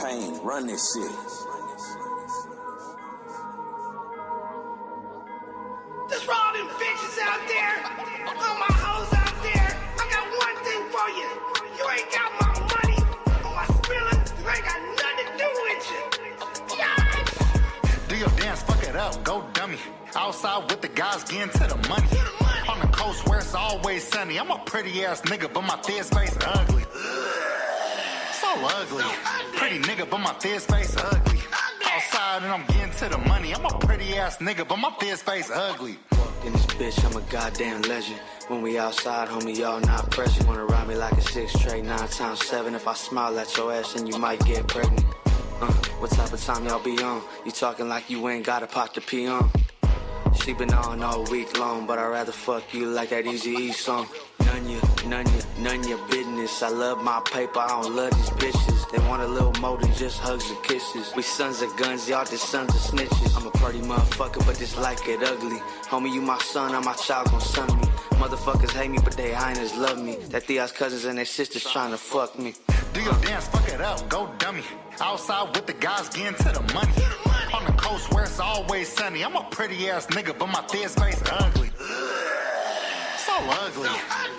Pain, run this shit. Just for all them bitches out there, all my hoes out there, I got one thing for you. You ain't got my money or my feelings, you ain't got nothing to do with you. Yes! Do your dance, fuck it up, go dummy. Outside with the guys getting to the money. On the coast where it's always sunny. I'm a pretty ass nigga, but my thick face ugly. So ugly. Pretty nigga, but my thick face ugly. Outside and I'm getting to the money. I'm a pretty ass nigga, but my thick face ugly. In this bitch, I'm a goddamn legend. When we outside, homie, y'all not present. Wanna ride me like a 6 straight 9 times 7. If I smile at your ass, then you might get pregnant. What type of time y'all be on? You talking like you ain't got a pot to pee on. She been on all week long, but I'd rather fuck you like that Eazy-E song. None your business. I love my paper, I don't love these bitches. They want a little more than just hugs and kisses. We sons of guns, y'all just sons of snitches. I'm a pretty motherfucker, but just like it ugly. Homie, you my son, I'm my child, gon' son me. Motherfuckers hate me, but they hyenas love me. That Thea's cousins and their sisters trying to fuck me. Do your dance, fuck it up, go dummy. Outside with the guys getting to the money. On the coast where it's always sunny. I'm a pretty ass nigga, but my thick face ugly. So ugly.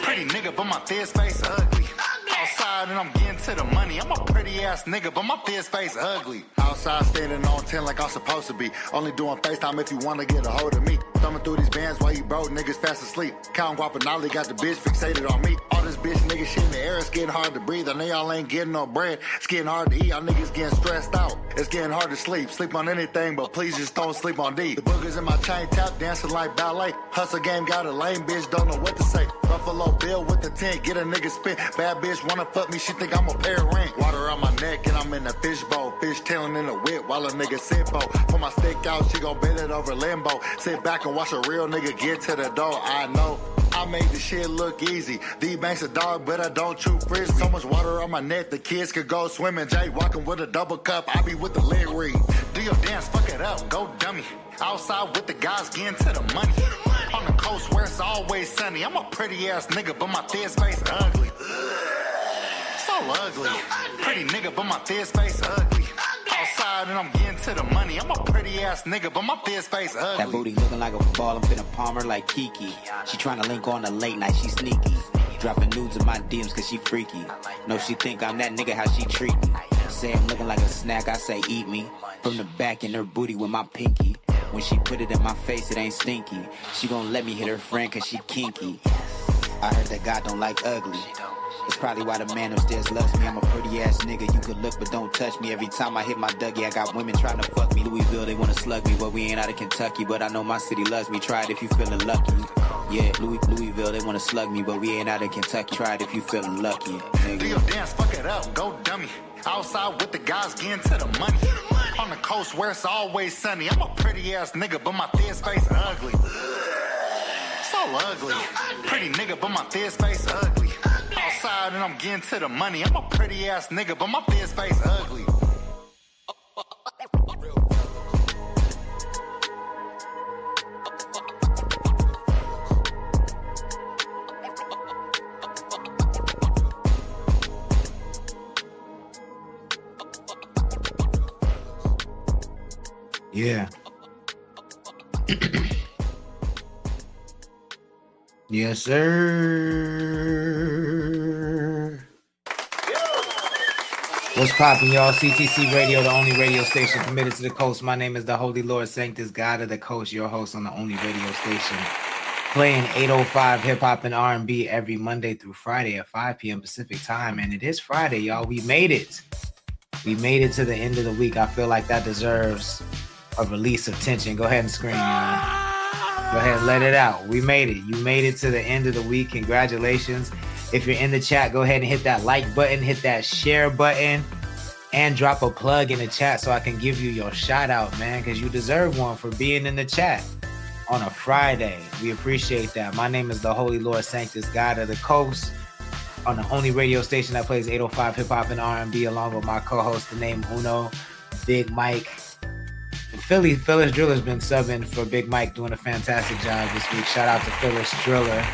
Pretty nigga, but my thick face ugly. Outside and I'm getting to the money. I'm a pretty ass nigga, but my thick face ugly. Outside standing on 10 like I'm supposed to be. Only doing FaceTime if you wanna get a hold of me. Thumbing through these bands while you broke niggas fast asleep. Count guapanali got the bitch fixated on me. All this bitch nigga shit in the air, it's getting hard to breathe. I know y'all ain't getting no bread. It's getting hard to eat, y'all niggas getting stressed out. It's getting hard to sleep. Sleep on anything, but please just don't sleep on D. The boogers in my chain tap, dancing like ballet. Hustle game got a lame bitch, don't know what to say. Buffalo Bill with the tent, get a nigga spit. Bad bitch wanna fuck me, she think I'm a pair of ring. Water on my neck and I'm in a fishbowl. Fish tailing in the whip while a nigga sit bow. Pull my stick out, she gon' bend it over limbo. Sit back and watch a real nigga get to the door. I know I made the shit look easy. D-Bank's a dog, but I don't chew frizz. So much water on my neck, the kids could go swimming. Jay walking with a double cup, I be with the lid read. Do your dance, fuck it up, go dummy. Outside with the guys getting to the money. On the coast where it's always sunny. I'm a pretty ass nigga, but my thick face ugly. So ugly. Pretty nigga, but my thick face ugly. Outside and I'm getting to the money. I'm a pretty ass nigga, but my thick face ugly. That booty looking like a ball, I'm finna palm her like Kiki. She tryna link on the late night, she sneaky. Dropping nudes in my DMs cause she freaky. No, she think I'm that nigga, how she treat me. Say I'm looking like a snack, I say eat me. From the back in her booty with my pinky. When she put it in my face, it ain't stinky. She gon' let me hit her friend cause she kinky. I heard that God don't like ugly. It's probably why the man upstairs loves me. I'm a pretty ass nigga, you could look but don't touch me. Every time I hit my Dougie, I got women trying to fuck me. Louisville, they wanna slug me, but we ain't out of Kentucky. But I know my city loves me, try it if you feeling lucky. Yeah, Louisville, they wanna slug me, but we ain't out of Kentucky. Try it if you feeling lucky, nigga. Do your dance, fuck it up, go dummy. Outside with the guys getting to the money. On the coast where it's always sunny. I'm a pretty ass nigga, but my thick face ugly. So ugly. Pretty nigga, but my thick face ugly. Outside and I'm getting to the money. I'm a pretty ass nigga, but my thick face ugly. Yeah. Yes, sir. What's poppin', y'all? CTC Radio, the only radio station committed to the coast. My name is the Holy Lord Sanctus, God of the Coast, your host on the only radio station. Playing 805 hip-hop and R&B every Monday through Friday at 5 p.m. Pacific time. And it is Friday, y'all. We made it. We made it to the end of the week. I feel like that deserves a release of tension. Go ahead and scream, y'all. Go ahead and let it out. We made it. You made it to the end of the week. Congratulations. If you're in the chat, go ahead and hit that like button, hit that share button, and drop a plug in the chat so I can give you your shout out, man, because you deserve one for being in the chat on a Friday. We appreciate that. My name is the Holy Lord Sanctus, God of the Coast, on the only radio station that plays 805 hip-hop and R&B, along with my co-host, the name Uno, Big Mike. Phyllis Driller's been subbing for Big Mike, doing a fantastic job this week. Shout out to Phyllis Driller.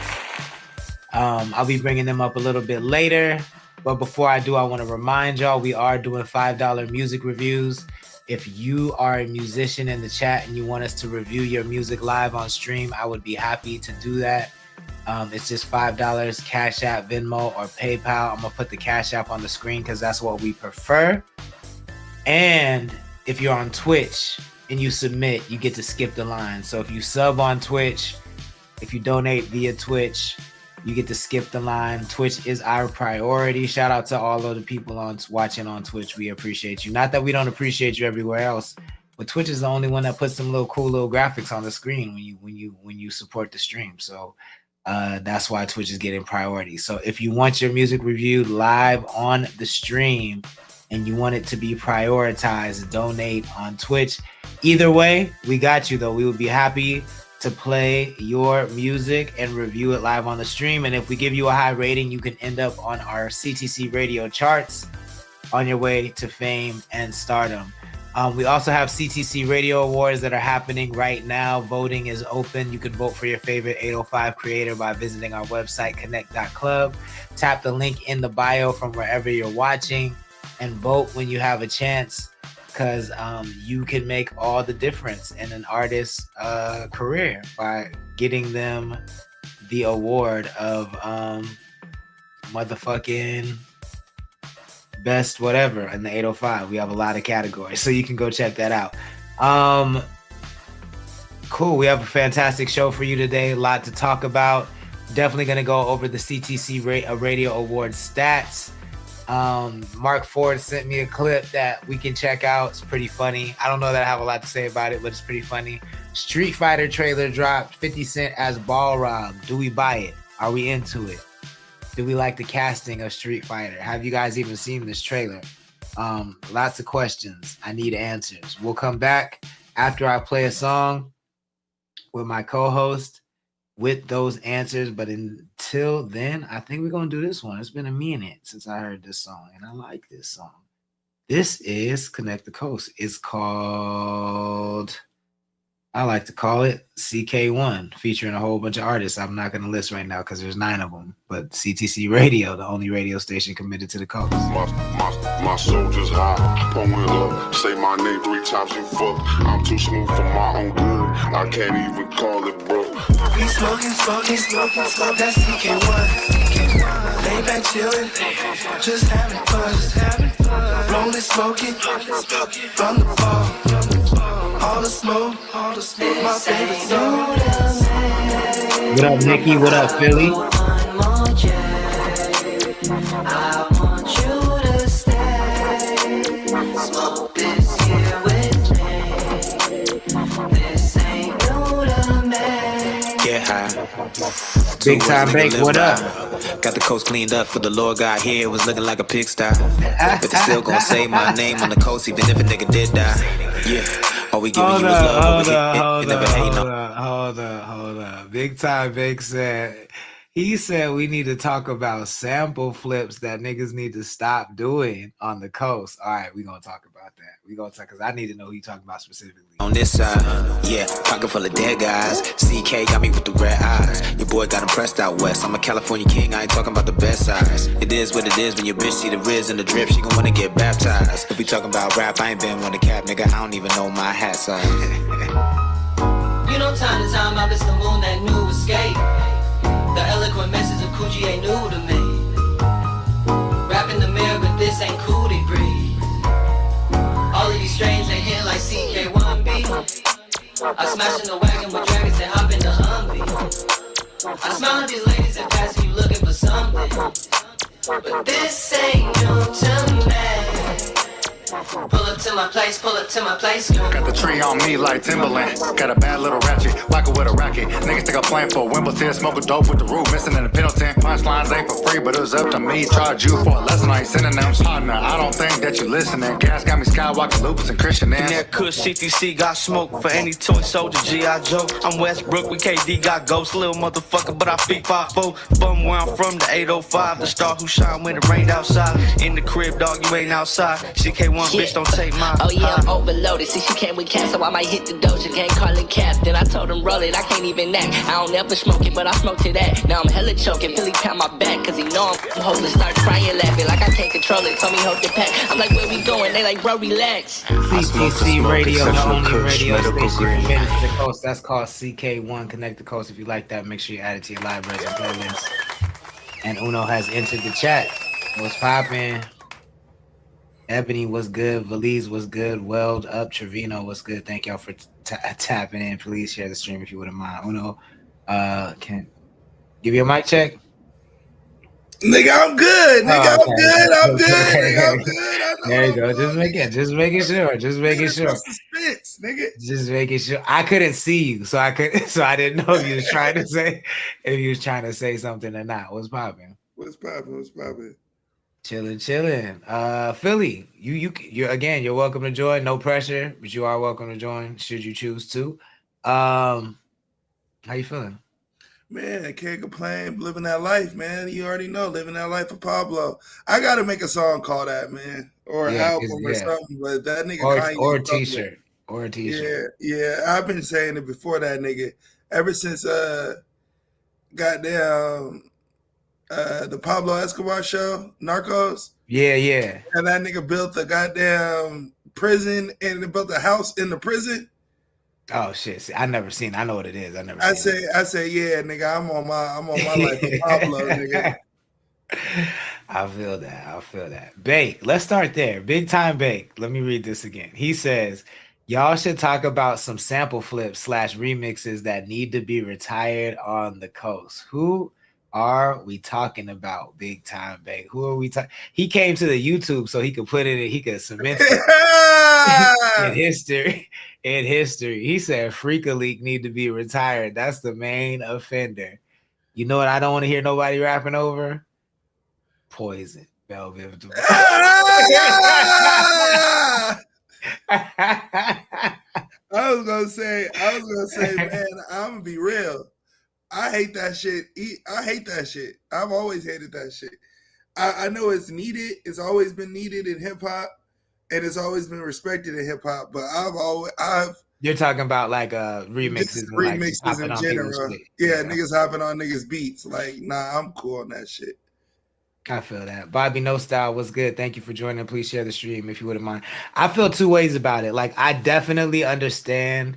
I'll be bringing them up a little bit later. But before I do, I want to remind y'all we are doing $5 music reviews. If you are a musician in the chat and you want us to review your music live on stream, I would be happy to do that. It's just $5, Cash App, Venmo, or PayPal. I'm going to put the Cash App on the screen because that's what we prefer. And if you're on Twitch and you submit, you get to skip the line. So if you sub on Twitch, if you donate via Twitch, you get to skip the line. Twitch is our priority. Shout out to all of the people watching on Twitch. We appreciate you. Not that we don't appreciate you everywhere else, but Twitch is the only one that puts some cool little graphics on the screen when you support the stream. So that's why Twitch is getting priority. So if you want your music reviewed live on the stream and you want it to be prioritized, donate on Twitch. Either way, we got you though. We would be happy to play your music and review it live on the stream. And if we give you a high rating, you can end up on our CTC Radio charts on your way to fame and stardom. We also have CTC Radio Awards that are happening right now. Voting is open. You can vote for your favorite 805 creator by visiting our website, connect.club. Tap the link in the bio from wherever you're watching and vote when you have a chance, because you can make all the difference in an artist's career by getting them the award of motherfucking best whatever in the 805. We have a lot of categories, so you can go check that out. Cool. We have a fantastic show for you today. A lot to talk about. Definitely going to go over the CTC Radio Awards stats. Mark Ford sent me a clip that we can check out. It's pretty funny. I don't know that I have a lot to say about it, but it's pretty funny. Street Fighter trailer dropped. 50 Cent as Balrog. Do we buy it? Are we into it? Do we like the casting of Street Fighter? Have you guys even seen this trailer? Lots of questions. I need answers. We'll come back after I play a song with my co-host with those answers. But until then, I think we're going to do this one. It's been a minute since I heard this song, and I like this song. This is Connect the Coast. It's called, I like to call it CK1, featuring a whole bunch of artists I'm not going to list right now because there's 9 of them. But CTC Radio, the only radio station committed to the coast. My soldiers high, pulling up, say my name 3 times, you fuck. I'm too smooth for my own good, I can't even call it bro. We smoking, that's CK1. Lay back chillin', just having fun. Rolling, smoking, from the bar. All the smoke, my favorite song. What up, Nikki? What up, Philly? I want you to stay. Smoke this here with me. This ain't new to me. Get high. Big time Bake, what up? Got the coast cleaned up for the Lord God here. It was looking like a pigsty. But they still gonna say my name on the coast, even if a nigga did die. Yeah. All we giving you is love. Hold up. Big time Bake said, he said we need to talk about sample flips that niggas need to stop doing on the coast. All right, we're going to talk about that. We're going to talk, because I need to know who you're talking about specifically. On this side, yeah, pocket full of dead guys. CK got me with the red eyes. Your boy got him pressed out west. I'm a California king, I ain't talking about the best size. It is what it is when your bitch see the Riz and the drip, she gon' wanna get baptized. If we talking about rap, I ain't been one to cap, nigga, I don't even know my hat size. You know, time to time, I miss the moon that new escape. The eloquent message of Coochie ain't new to me. Rapping the mirror, but this ain't cool to breathe. All of these strains ain't hit like CK1B. I smash in the wagon with dragons and hop in the Humvee. I smile at these ladies and pass you looking for something. But this ain't new to me. Pull up to my place, girl. Got the tree on me like Timberland. Got a bad little ratchet, whacker with a racket. Niggas think I'm playing for Wimbledon. Smoke a dope with the roof, missing in the Pendleton. Punchlines ain't for free, but it was up to me. Charge you for a lesson, I ain't sending them. Partner, I don't think that you listening. Gas got me skywalking, lupus and Christian In that Kush, CTC got smoke for any toy soldier, G.I. Joe. I'm Westbrook, we KD got ghost. Little motherfucker, but I feet 5'4". From where I'm from, the 805. The star who shine when it rained outside. In the crib, dog, you ain't outside. CK1 one, bitch, don't take my. Oh yeah, I'm overloaded. See, she came with cat, so I might hit the Doja gang, call it cap. Then I told him roll it, I can't even act. I don't ever smoke it, but I smoke to that. Now I'm hella choking, Philly pound my back, cause he know I'm holding. Start crying, laughing like I can't control it. Told me hold the pack. I'm like, where we going? They like, bro, relax. CTC Radio, the only radio station committed to the coast. That's called CK1 Connect the Coast. If you like that, make sure you add it to your libraries and playlists. And Uno has entered the chat. What's poppin'? Ebony was good. Valise was good. Weld up. Trevino was good. Thank y'all for tapping in. Please share the stream if you wouldn't mind. Uno, can give you a mic check? Nigga, I'm good. Nigga, Oh, I'm good. I'm good. Nigga, I'm good. There you go. Just making sure. Suspense, nigga. Just making sure. I couldn't see you, so I didn't know if you was trying to say something or not. What's popping? What's popping? Chilling. Philly, you're welcome to join. No pressure, but you are welcome to join should you choose to. How you feeling? Man, I can't complain. Living that life, man. You already know, living that life for Pablo. I gotta make a song called that, man, or an album or something. But that nigga or a t-shirt. Yeah. I've been saying it before that nigga. Ever since goddamn the Pablo Escobar show, Narcos. Yeah. And that nigga built the goddamn prison and built a house in the prison. Oh shit! See, I never seen. I know what it is. I say, yeah, nigga. I'm on my life with Pablo, nigga. I feel that. Bake. Let's start there. Big time Bake. Let me read this again. He says, y'all should talk about some sample flips / remixes that need to be retired on the coast. Who are we talking about? Big time Bake. Who are we talking? He came to the YouTube so he could put it in. He could cement it in history. In history, he said Freaka Leak need to be retired. That's the main offender. You know what I don't want to hear nobody rapping over? Poison. Velvet. I was gonna say, man, I'm gonna be real. I hate that shit. I've always hated that shit. I know it's needed. It's always been needed in hip hop. And it's always been respected in hip hop, but You're talking about like remixes in general. Yeah, niggas hopping on niggas beats. Like, nah, I'm cool on that shit. I feel that. Bobby No Style was good. Thank you for joining. Please share the stream if you wouldn't mind. I feel two ways about it. Like, I definitely understand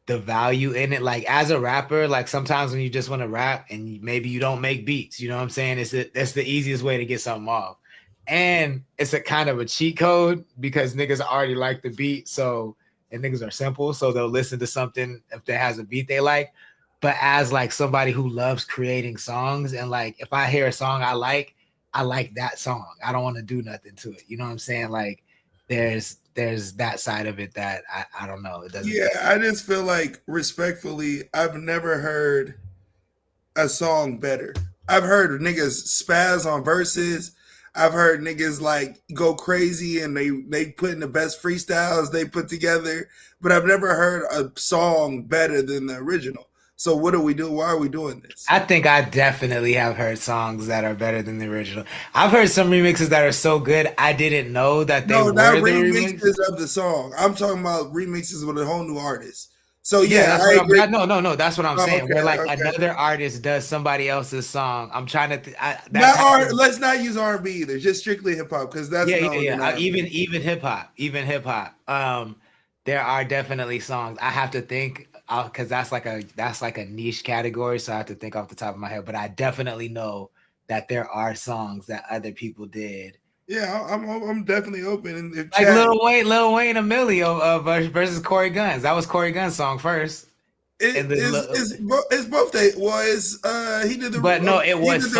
the value in it. Like, as a rapper, like sometimes when you just want to rap and maybe you don't make beats, you know what I'm saying? That's the easiest way to get something off. And it's a kind of a cheat code because niggas already like the beat. So, and niggas are simple. So they'll listen to something if it has a beat they like. But as like somebody who loves creating songs and like, if I hear a song I like that song. I don't want to do nothing to it. You know what I'm saying? Like there's that side of it that I don't know. It doesn't. Yeah. I just feel like respectfully, I've never heard a song better. I've heard niggas spaz on verses. I've heard niggas like go crazy and they put in the best freestyles they put together, but I've never heard a song better than the original. So what do we do? Why are we doing this? I think I definitely have heard songs that are better than the original. I've heard some remixes that are so good I didn't know that they were not the remixes of the song. I'm talking about remixes with a whole new artist. So yeah, I agree. No, that's what I'm saying. Okay, Where like another artist does somebody else's song. I'm trying to. Let's not use R&B either. Just strictly hip hop because that's even hip hop. There are definitely songs I have to think because that's like a niche category. So I have to think off the top of my head. But I definitely know that there are songs that other people did. Yeah, I'm definitely open. Like Lil Wayne Emilio versus Corey Guns. That was Corey Guns' song first. It's both they. Well, he did the. But no, it was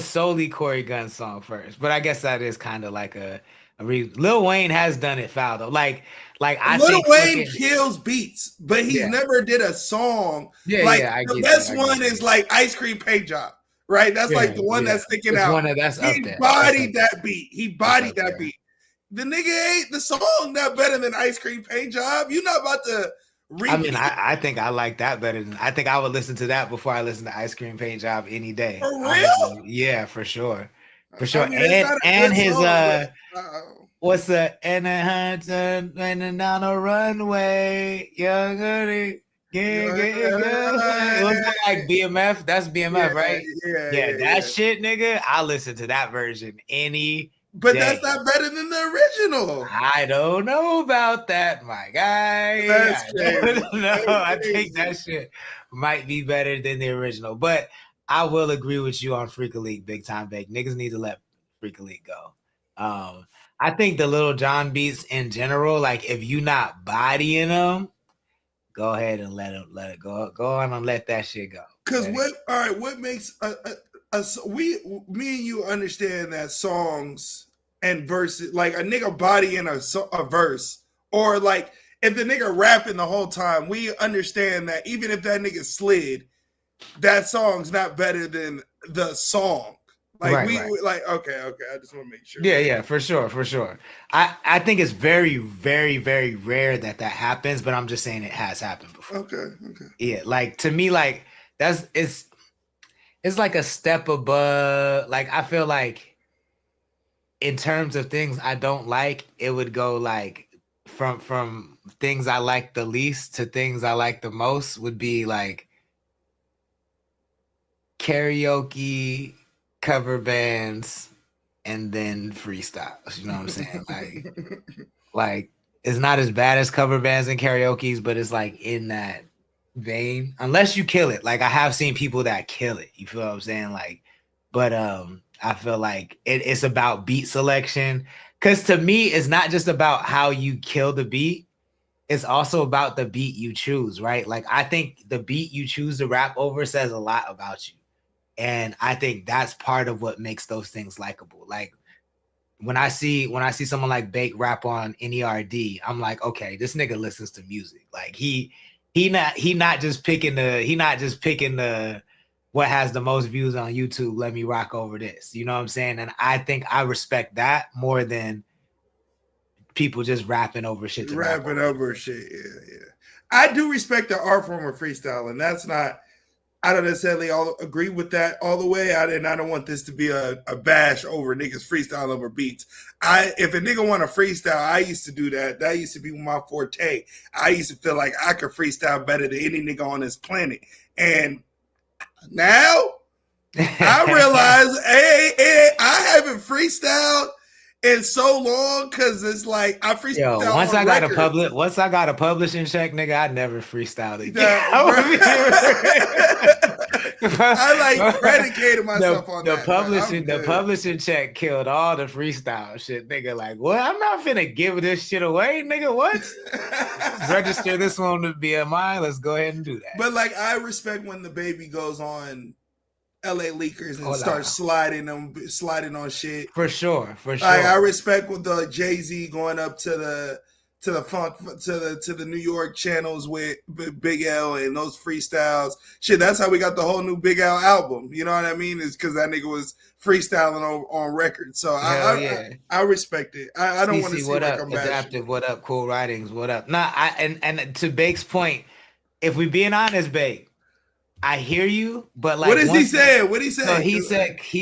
solely Corey Guns' song first. But I guess that is kind of like a Lil Wayne has done it foul though. Like I think Lil Wayne kills beats, but he's never did a song. The best one is like Ice Cream Paint Job. Right, that's like the one that's sticking out. He bodied that beat. that beat. The nigga ain't the song that better than Ice Cream Paint Job. You're not about to. I mean, I think I like that better than. I think I would listen to that before I listen to Ice Cream Paint Job any day. For real? Yeah, for sure, I mean, and his What's the and a hunter and down the runway, young honey, get. Was that like BMF? That's BMF, right? Yeah, that shit, nigga. I listen to that version any But day. that's not better than the original. I don't know about that, my guy. That's crazy. I think that shit might be better than the original. But I will agree with you on Freak League, Big Time Bake. Niggas need to let Freak League go. I think the Little John beats in general, like if you not bodying them, go ahead and let it go. Go on and let that shit go. Because what makes me and you understand that songs and verses, like a nigga bodying a verse, or like if the nigga rapping the whole time, we understand that even if that nigga slid, that song's not better than the song. Like right. Like okay. I just want to make sure. Yeah, for sure. I think it's very, very, very rare that happens, but I'm just saying it has happened before. Okay. Yeah, like to me, like it's like a step above. Like I feel like in terms of things I don't like, it would go like from things I like the least to things I like the most would be like karaoke, cover bands, and then freestyles. You know what I'm saying? Like it's not as bad as cover bands and karaoke's, but it's like in that vein. Unless you kill it. Like I have seen people that kill it. You feel what I'm saying? Like, but I feel like it's about beat selection. Cause to me, it's not just about how you kill the beat. It's also about the beat you choose, right? Like I think the beat you choose to rap over says a lot about you. And I think that's part of what makes those things likable. Like when I see someone like Bake rap on NERD, I'm like, okay, this nigga listens to music. Like he not just picking the what has the most views on YouTube. Let me rock over this. You know what I'm saying? And I think I respect that more than people just rapping over shit. Rapping over shit, yeah. I do respect the art form of freestyle, and that's not. I don't necessarily agree with that all the way. I don't want this to be a bash over niggas freestyle over beats. If a nigga want to freestyle, I used to do that. That used to be my forte. I used to feel like I could freestyle better than any nigga on this planet. And now I realize, hey, I haven't freestyled in so long because it's like I freestyle. Yo, once I got a publishing check, nigga, I never freestyled again. I like predicated myself on that. The publishing check killed all the freestyle shit, nigga. Like, what? I'm not finna give this shit away, nigga. What? Register this one to be mine. Let's go ahead and do that. But like, I respect when the baby goes on LA Leakers and start sliding on shit. For sure. Like, I respect with the Jay-Z going up to the New York channels with Big L and those freestyles. Shit, that's how we got the whole new Big L album. You know what I mean? It's because that nigga was freestyling on record. So I respect it. I don't want to see what like up, Adaptive, what up, Cool Writings, what up. Nah, and to Bake's point, if we being honest, Bake, I hear you, but like, what is he saying? What he said? So he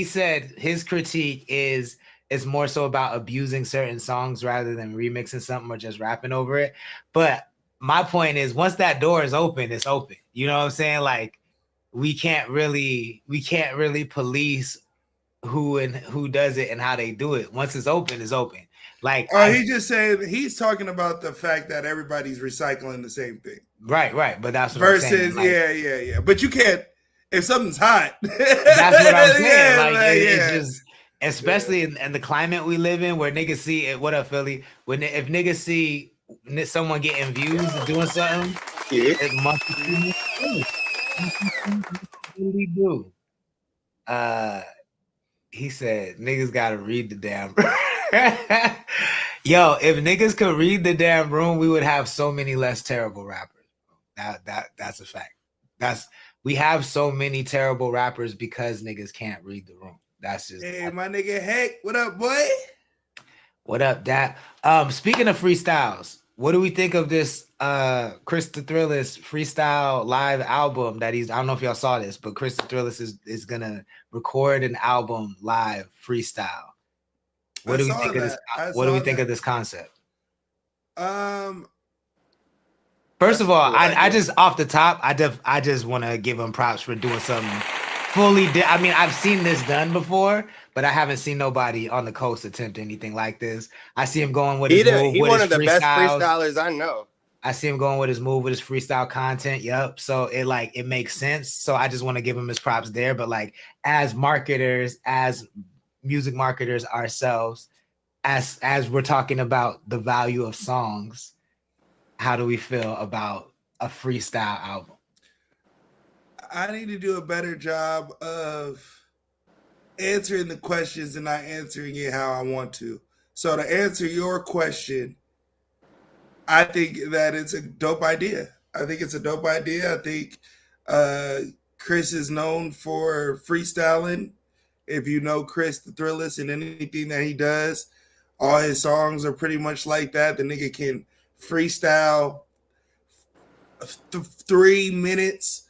said his critique is it's more so about abusing certain songs rather than remixing something or just rapping over it. But my point is, once that door is open, it's open. You know what I'm saying? Like we can't really police who does it and how they do it. Once it's open, it's open. Like, he just said he's talking about the fact that everybody's recycling the same thing. Right. But that's what versus, I'm saying. Like, yeah. But you can't if something's hot. That's what I'm saying. It's just, especially in the climate we live in, where niggas see it. What up, Philly? If niggas see someone getting views and doing something, it must really do. He said niggas gotta read the damn. Yo, if niggas could read the damn room, we would have so many less terrible rappers. That's a fact. We have so many terrible rappers because niggas can't read the room. That's just my nigga Heck. What up, boy? What up, Dap? Speaking of freestyles, what do we think of this Chris the Thrillist freestyle live album that I don't know if y'all saw this, but Chris the Thrillist is gonna record an album live freestyle. What do we think of this? What do we think of this concept? First of all, I just off the top, I just want to give him props for doing something fully. I mean, I've seen this done before, but I haven't seen nobody on the coast attempt anything like this. I see him going with his move. He's one of the best freestylers I know. I see him going with his move, with his freestyle content. Yep. So it makes sense. So I just want to give him his props there. But like, as marketers, as music marketers ourselves, as we're talking about the value of songs, how do we feel about a freestyle album? I need to do a better job of answering the questions and not answering it how I want to. So to answer your question, I think that it's a dope idea. I think Chris is known for freestyling. If you know Chris the Thrillist and anything that he does, all his songs are pretty much like that. The nigga can freestyle 3 minutes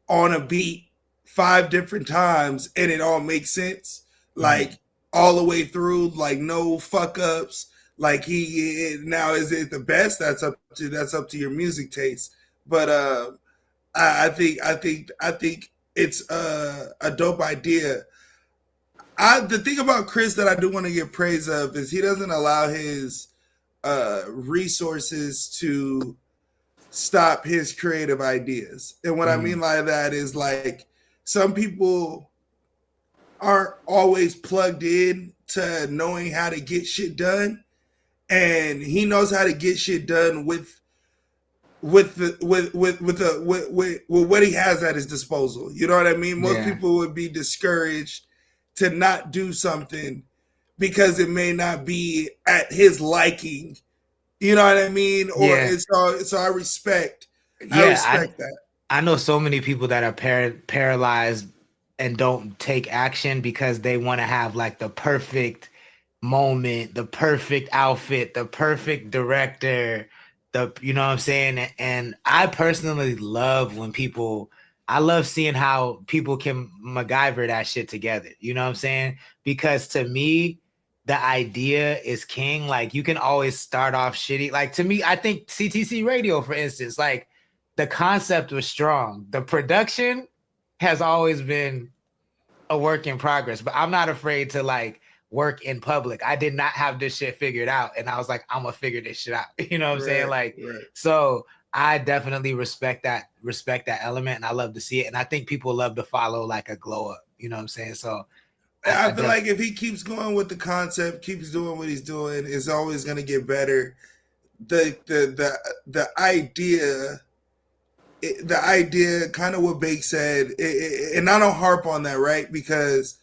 on a beat 5 different times and it all makes sense. Like all the way through, like no fuck ups. Like now is it the best? That's up to your music taste. But I think it's a dope idea. The thing about Chris that I do want to give praise of is he doesn't allow his resources to stop his creative ideas. And what I mean by that is like some people aren't always plugged in to knowing how to get shit done. And he knows how to get shit done with what he has at his disposal. You know what I mean? Most people would be discouraged to not do something because it may not be at his liking. You know what I mean? So I respect that. I know so many people that are paralyzed and don't take action because they want to have like the perfect moment, the perfect outfit, the perfect director, you know what I'm saying? And I personally love when I love seeing how people can MacGyver that shit together. You know what I'm saying? Because to me, the idea is king. Like you can always start off shitty. Like to me, I think CTC Radio, for instance, like the concept was strong. The production has always been a work in progress, but I'm not afraid to like work in public. I did not have this shit figured out. And I was like, I'm gonna figure this shit out. You know what I'm saying? Like, so I definitely respect that element and I love to see it. And I think people love to follow like a glow up, you know what I'm saying? So I feel like if he keeps going with the concept, keeps doing what he's doing, it's always gonna get better. The idea, kind of what Bake said, and I don't harp on that, right? Because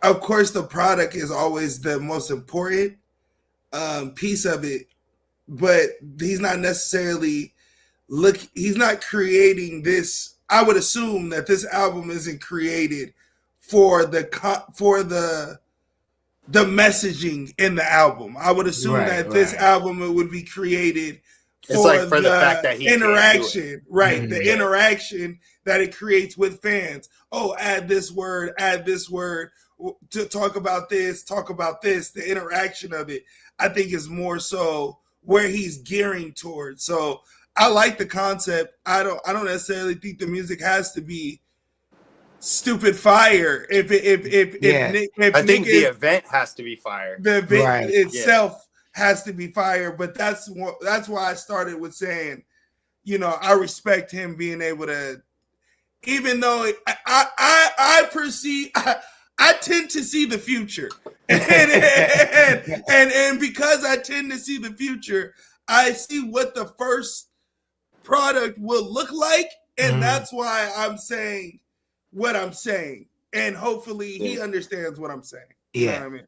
of course the product is always the most important piece of it, but he's not necessarily he's not creating this. I would assume that this album isn't created for the messaging in the album. I would assume that this album it would be created for the fact that he interaction, right? The interaction that it creates with fans. Oh, add this word to talk about this. The interaction of it, I think, is more so where he's gearing towards. So I like the concept. I don't necessarily think the music has to be stupid fire. If I think the event has to be fire. The event itself has to be fire. But that's why I started with saying, you know, I respect him being able to, even though I tend to see the future, and because I tend to see the future, I see what the first product will look like, and that's why I'm saying what I'm saying, and hopefully he understands what I'm saying. You know what I mean?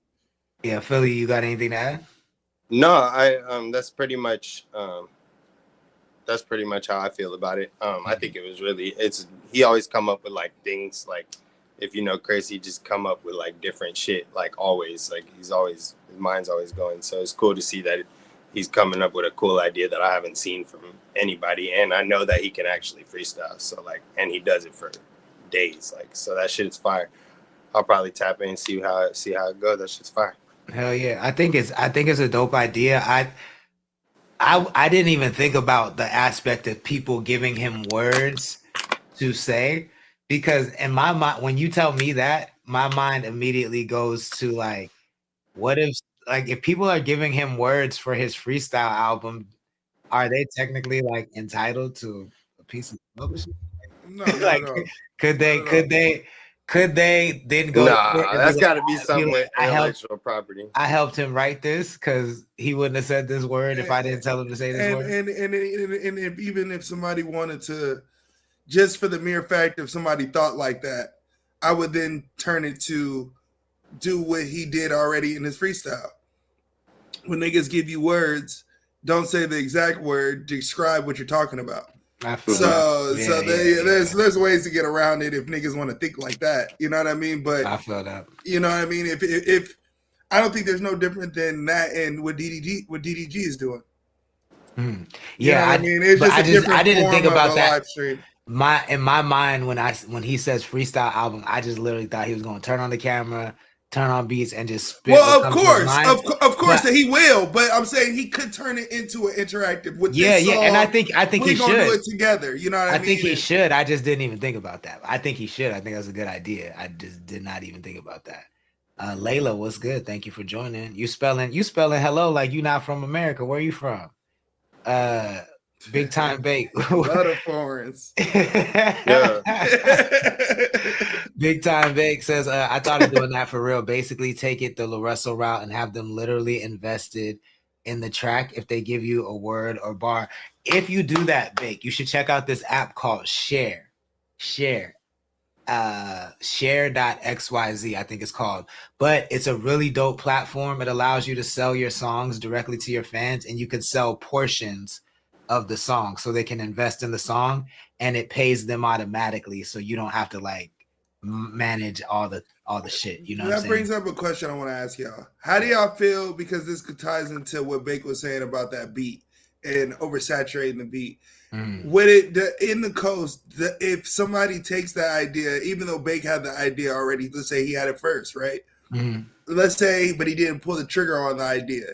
Yeah, Philly, you got anything to add? No, that's pretty much how I feel about it. I think it was he always come up with like things like, if you know Chris, he just come up with like different shit, like always, like his mind's always going. So it's cool to see that he's coming up with a cool idea that I haven't seen from anybody. And I know that he can actually freestyle. So like, and he does it for days. Like, so that shit's fire. I'll probably tap in and see how it goes. That shit's fire. Hell yeah. I think it's a dope idea. I didn't even think about the aspect of people giving him words to say, because in my mind, when you tell me that, my mind immediately goes to like, what if, like, if people are giving him words for his freestyle album, are they technically like entitled to a piece of publishing? No, not Like, at all. could they then go to court Nah, and that's like, got to be something with I helped intellectual property. him write this because he wouldn't have said this word if I didn't tell him to say this word. And if, even if somebody wanted to, just for the mere fact if somebody thought like that, I would then turn it to do what he did already in his freestyle. When niggas give you words, don't say the exact word, describe what you're talking about. There's ways to get around it if niggas want to think like that. You know what I mean? But I feel that. You know what I mean? If I don't think there's no different than that and what DDG is doing. Yeah, you know what I mean, it's just a different I didn't form think of about a that. live stream. In my mind, when he says freestyle album, I just literally thought he was going to turn on the camera, turn on beats, and just spit. Well, of course that he will, but I'm saying he could turn it into an interactive with this song, and I think he should do it together. You know what I mean? I think he should. I just didn't even think about that. I think he should. I think that's a good idea. I just did not even think about that. Layla, what's good? Thank you for joining. You spelling hello like you not from America. Where are you from? Big Time Bake. A lot of foreigners. Big Time Bake says, I thought of doing that for real. Basically, take it the LaRussell route and have them literally invested in the track if they give you a word or bar. If you do that, Bake, you should check out this app called Share. Share.xyz, I think it's called. But it's a really dope platform. It allows you to sell your songs directly to your fans, and you can sell portions of the song so they can invest in the song, and it pays them automatically, so you don't have to like manage all the shit. You know what I'm saying? Brings up a question I want to ask y'all. How do y'all feel, because this ties into what Bake was saying about that beat and oversaturating the beat? Would it in the coast, if somebody takes that idea, even though Bake had the idea already, let's say he had it first, right? Let's say, but he didn't pull the trigger on the idea.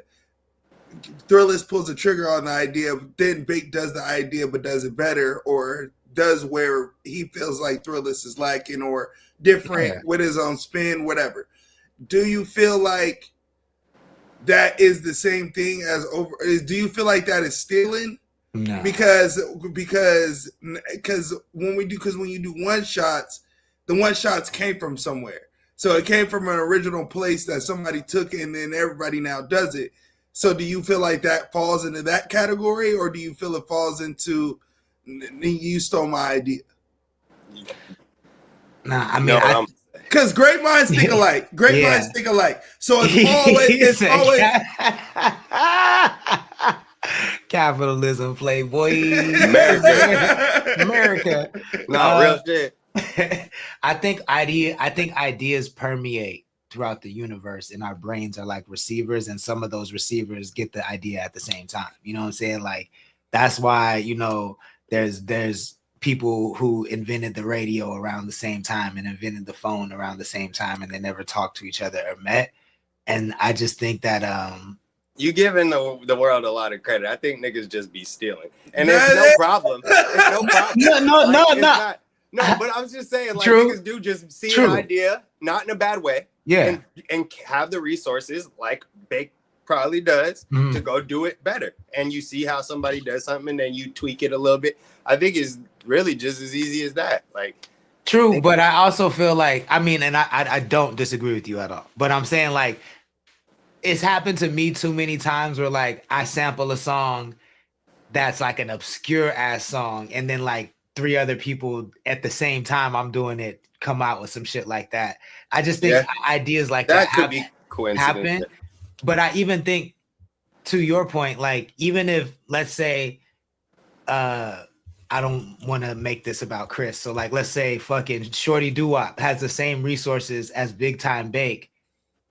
Thrillist pulls the trigger on the idea, then Bake does the idea but does it better, or does where he feels like Thrillist is lacking, or different with his own spin, whatever. Do you feel like that is the same thing as do you feel like that is stealing? No. Because when you do one shots, the one shots came from somewhere. So it came from an original place that somebody took, and then everybody now does it. So do you feel like that falls into that category, or do you feel it falls into you stole my idea? Nah, I mean, because great minds think alike. Great minds think alike. So it's always capitalism, playboy, America. No, real shit. I think ideas permeate throughout the universe, and our brains are like receivers, and some of those receivers get the idea at the same time. You know what I'm saying? Like, that's why, you know, there's people who invented the radio around the same time and invented the phone around the same time, and they never talked to each other or met. And I just think that you giving the world a lot of credit. I think niggas just be stealing, and it's no problem. It's no problem. No, but I was just saying, like, niggas do just see an idea, not in a bad way, and have the resources, like Bake probably does, to go do it better. And you see how somebody does something, and then you tweak it a little bit. I think it's really just as easy as that. Like, true, but I also feel like, I mean, and I don't disagree with you at all, but I'm saying, like, it's happened to me too many times where, like, I sample a song that's like an obscure ass song, and then like 3 other people at the same time I'm doing it come out with some shit like that. I just think ideas like that could be coincidence. Happen. But I even think, to your point, like, even if, let's say, I don't want to make this about Chris. So, like, let's say fucking Shorty Doo-Wop has the same resources as Big Time Bake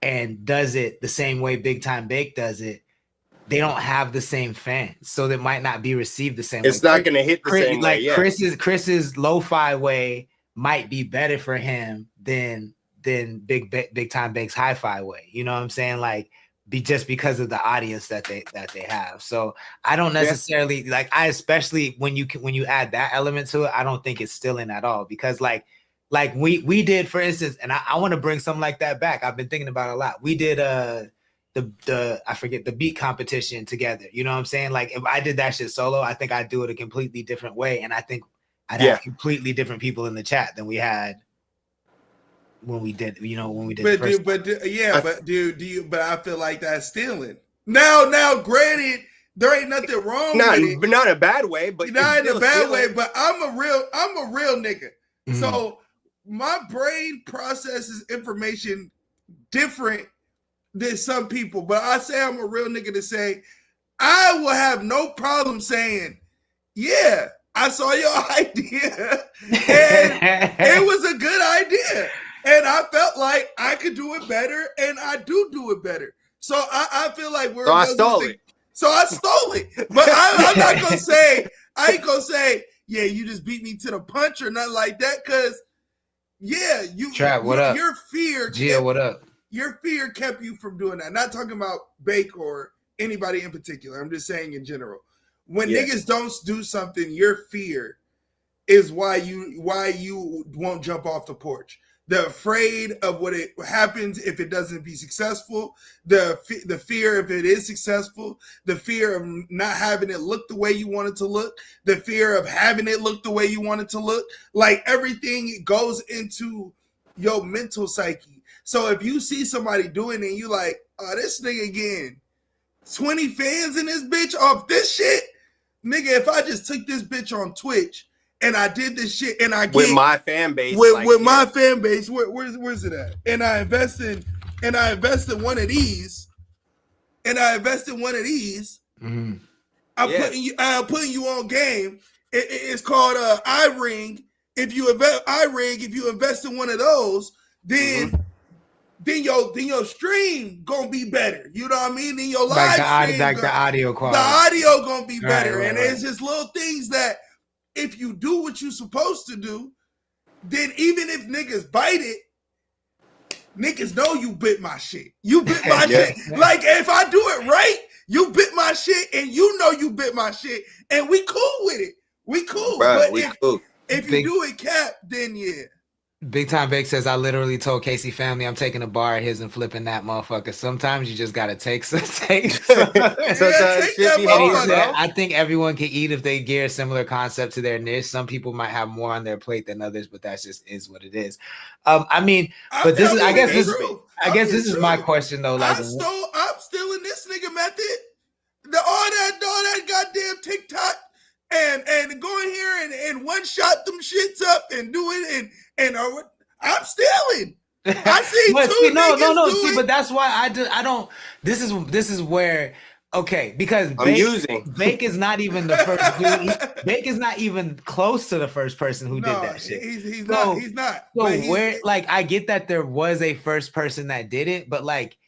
and does it the same way Big Time Bake does it. They don't have the same fans, so they might not be received the same way. It's not going to hit the same way. Chris's lo-fi way might be better for him than Big Time Bank's Hi-Fi way. You know what I'm saying? Like just because of the audience that they have. So I don't necessarily like, I especially when you add that element to it, I don't think it's stealing at all, because like we did, for instance, and I want to bring something like that back. I've been thinking about it a lot. We did the I forget, the beat competition together. You know what I'm saying? Like if I did that shit solo, I think I'd do it a completely different way, and I think I'd have completely different people in the chat than we had when we did, but I feel like that's stealing. Now, granted, there ain't nothing wrong with it. But not in a bad way, but not in a bad way. But I'm a real nigga. Mm-hmm. So my brain processes information different than some people. But I say I'm a real nigga to say I will have no problem saying, yeah, I saw your idea, and it was a good idea. And I felt like I could do it better, and I do it better. So I feel like we're. So I stole it. So I stole it. But I'm not gonna say. I ain't gonna say. Yeah, you just beat me to the punch or nothing like that. Cause Trap, what up? Your fear. Gia, what up? Your fear kept you from doing that. Not talking about Bake or anybody in particular. I'm just saying in general. When niggas don't do something, your fear is why you won't jump off the porch. The afraid of what it happens if it doesn't be successful, the fear if it is successful, the fear of not having it look the way you want it to look, the fear of having it look the way you want it to look. Like everything goes into your mental psyche. So if you see somebody doing it and you like, oh, this nigga getting 20 fans in this bitch off this shit, nigga, if I just took this bitch on Twitch and I did this shit and I get with my fan base, with my fan base, where's it at? And I invested one of these, Mm-hmm. I'm putting you on game. It's called iRing. If you invest in one of those, then your stream gonna be better. You know what I mean? Then your live stream, the audio quality, the audio gonna be better. Right. It's just little things that if you do what you're supposed to do, then even if niggas bite it, niggas know you bit my shit. You bit my shit. Like if I do it right, you bit my shit, and you know you bit my shit, and we cool with it. We cool. Bro, but if you do it cap, then yeah. Big Time Bake says, I literally told Casey family I'm taking a bar of his and flipping that motherfucker. Sometimes you just gotta take some. I think everyone can eat if they gear a similar concept to their niche. Some people might have more on their plate than others, but that's just is what it is. I guess this is my question though. Like, I'm stealing this nigga method. All that goddamn TikTok and go in here and one shot them shits up and do it and I'm stealing. I see no. See, but that's why I don't. This is where because Bake is not even the first dude. Bake is not even close to the first person who did that shit. He's not. So where I get that there was a first person that did it, but like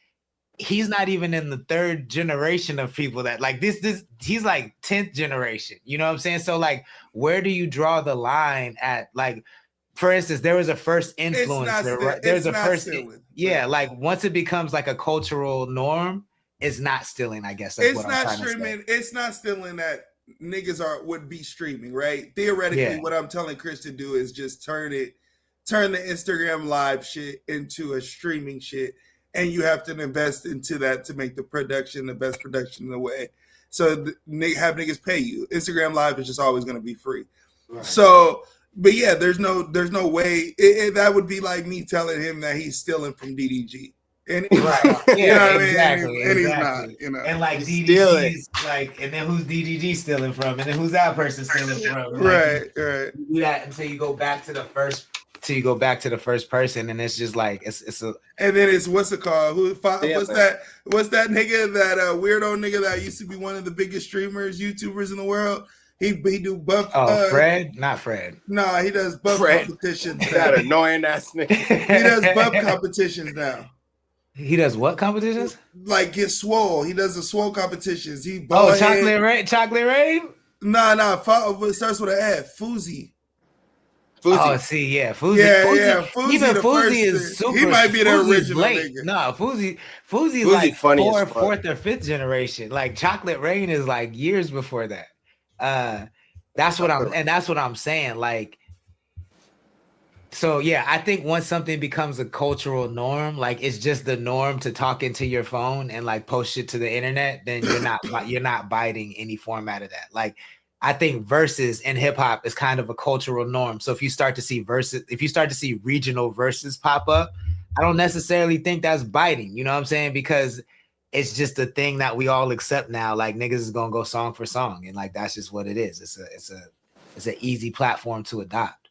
he's not even in the third generation of people that like this he's like 10th generation. You know what I'm saying? So like where do you draw the line at, like, for instance, there was a first influencer, right? There's a first stealing, like once it becomes like a cultural norm, it's not stealing, I guess. It's not streaming. It's not stealing that niggas would be streaming, right? Theoretically, what I'm telling Chris to do is just turn the Instagram live shit into a streaming shit. And you have to invest into that to make the production the best production in the way. So have niggas pay you. Instagram Live is just always going to be free. Right. So, but yeah, there's no way. That would be like me telling him that he's stealing from DDG. And exactly. And he's not. You know, and like DDG's like, and then who's DDG stealing from, and then who's that person stealing from? Like, right. You do that until you go back to the first. You go back to the first person, and it's just like it's a. And then it's what's it called? What's that nigga, that weirdo nigga that used to be one of the biggest streamers, YouTubers in the world? He do buff. Fred, not Fred. No, he does buff competitions. That annoying ass nigga. He does buff competitions now. He does what competitions? Like get swole. He does the swole competitions. Chocolate Rain. Nah. It starts with an F. Foozy. Fuzi. Oh, see, yeah, Fuzi. Yeah, Fuzi, yeah, Fuzi even the Fuzi first is thing. super. He might be the Fuzi's original late. nigga. No, Fuzi's Fuzi like funny as fuck. fourth or fifth generation. Like Chocolate Rain is like years before that. That's what I'm saying. Like, so yeah, I think once something becomes a cultural norm, like it's just the norm to talk into your phone and like post shit to the internet, then you're not biting any format of that. Like, I think verses in hip hop is kind of a cultural norm. So if you start to see regional verses pop up, I don't necessarily think that's biting. You know what I'm saying? Because it's just a thing that we all accept now. Like niggas is gonna go song for song, and like that's just what it is. It's an easy platform to adopt.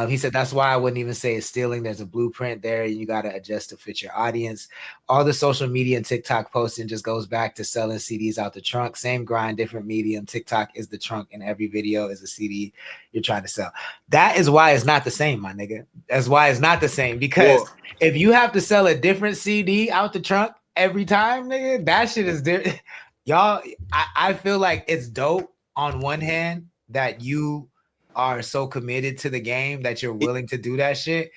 He said that's why I wouldn't even say it's stealing. There's a blueprint there, and you got to adjust to fit your audience. All the social media and TikTok posting just goes back to selling CDs out the trunk. Same grind, different medium. TikTok is the trunk, and every video is a CD you're trying to sell. That is why it's not the same, my nigga. That's why it's not the same, because if you have to sell a different CD out the trunk every time, nigga, that shit is different. Y'all, I feel like it's dope on one hand that you are so committed to the game that you're willing to do that shit.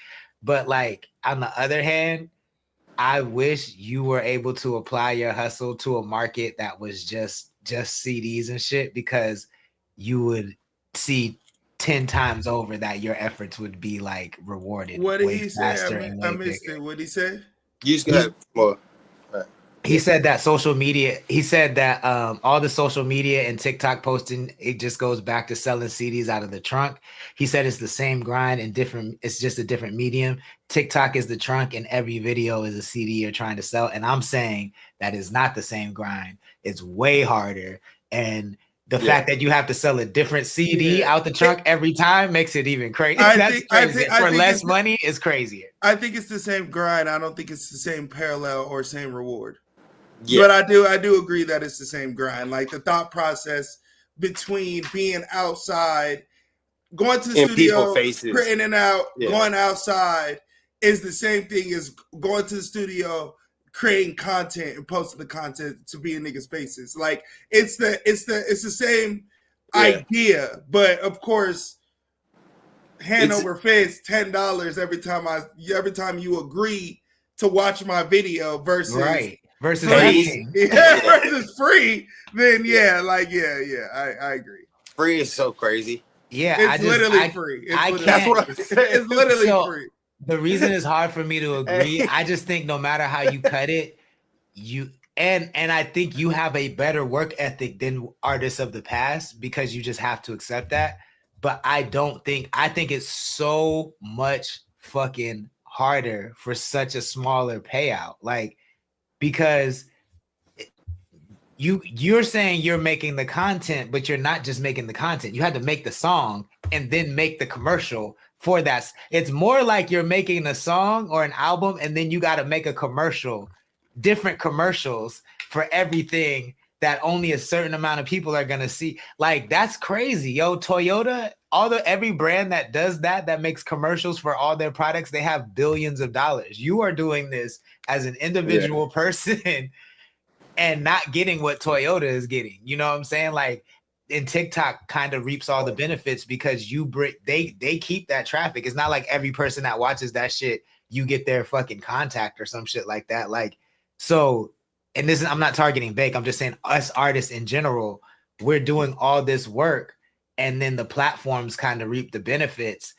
But like on the other hand, I wish you were able to apply your hustle to a market that was just CDs and shit, because you would see 10 times over that your efforts would be like rewarded. What did he say? I missed it. What did he say? You just got more. He said that social media, all the social media and TikTok posting, it just goes back to selling CDs out of the trunk. He said it's the same grind and it's just a different medium. TikTok is the trunk and every video is a CD you're trying to sell. And I'm saying that is not the same grind. It's way harder. And the fact that you have to sell a different CD out the trunk every time makes it even crazy. That's crazy. For less money, it's crazier. I think it's the same grind. I don't think it's the same parallel or same reward. Yeah. But I do agree that it's the same grind. Like the thought process between being outside, going to the studio, printing it out, going outside is the same thing as going to the studio, creating content and posting the content to be in niggas' faces. Like it's the same idea, but of course, hand over fist, $10 every time you agree to watch my video versus free. Versus free, then I agree. Free is so crazy. Yeah, it's literally free. That's what I'm saying. It's literally free. The reason it's hard for me to agree, I just think no matter how you cut it, and I think you have a better work ethic than artists of the past, because you just have to accept that. But I think it's so much fucking harder for such a smaller payout. Like, because you're saying you're making the content, but you're not just making the content. You had to make the song and then make the commercial for that. It's more like you're making a song or an album, and then you got to make a commercial, different commercials for everything that only a certain amount of people are gonna see. Like, that's crazy, yo. Toyota, every brand that does that makes commercials for all their products, they have billions of dollars. You are doing this as an individual person and not getting what Toyota is getting. You know what I'm saying? Like, and TikTok kind of reaps all the benefits because they keep that traffic. It's not like every person that watches that shit, you get their fucking contact or some shit like that. Like, so, and I'm not targeting Bake. I'm just saying us artists in general, we're doing all this work, and then the platforms kind of reap the benefits,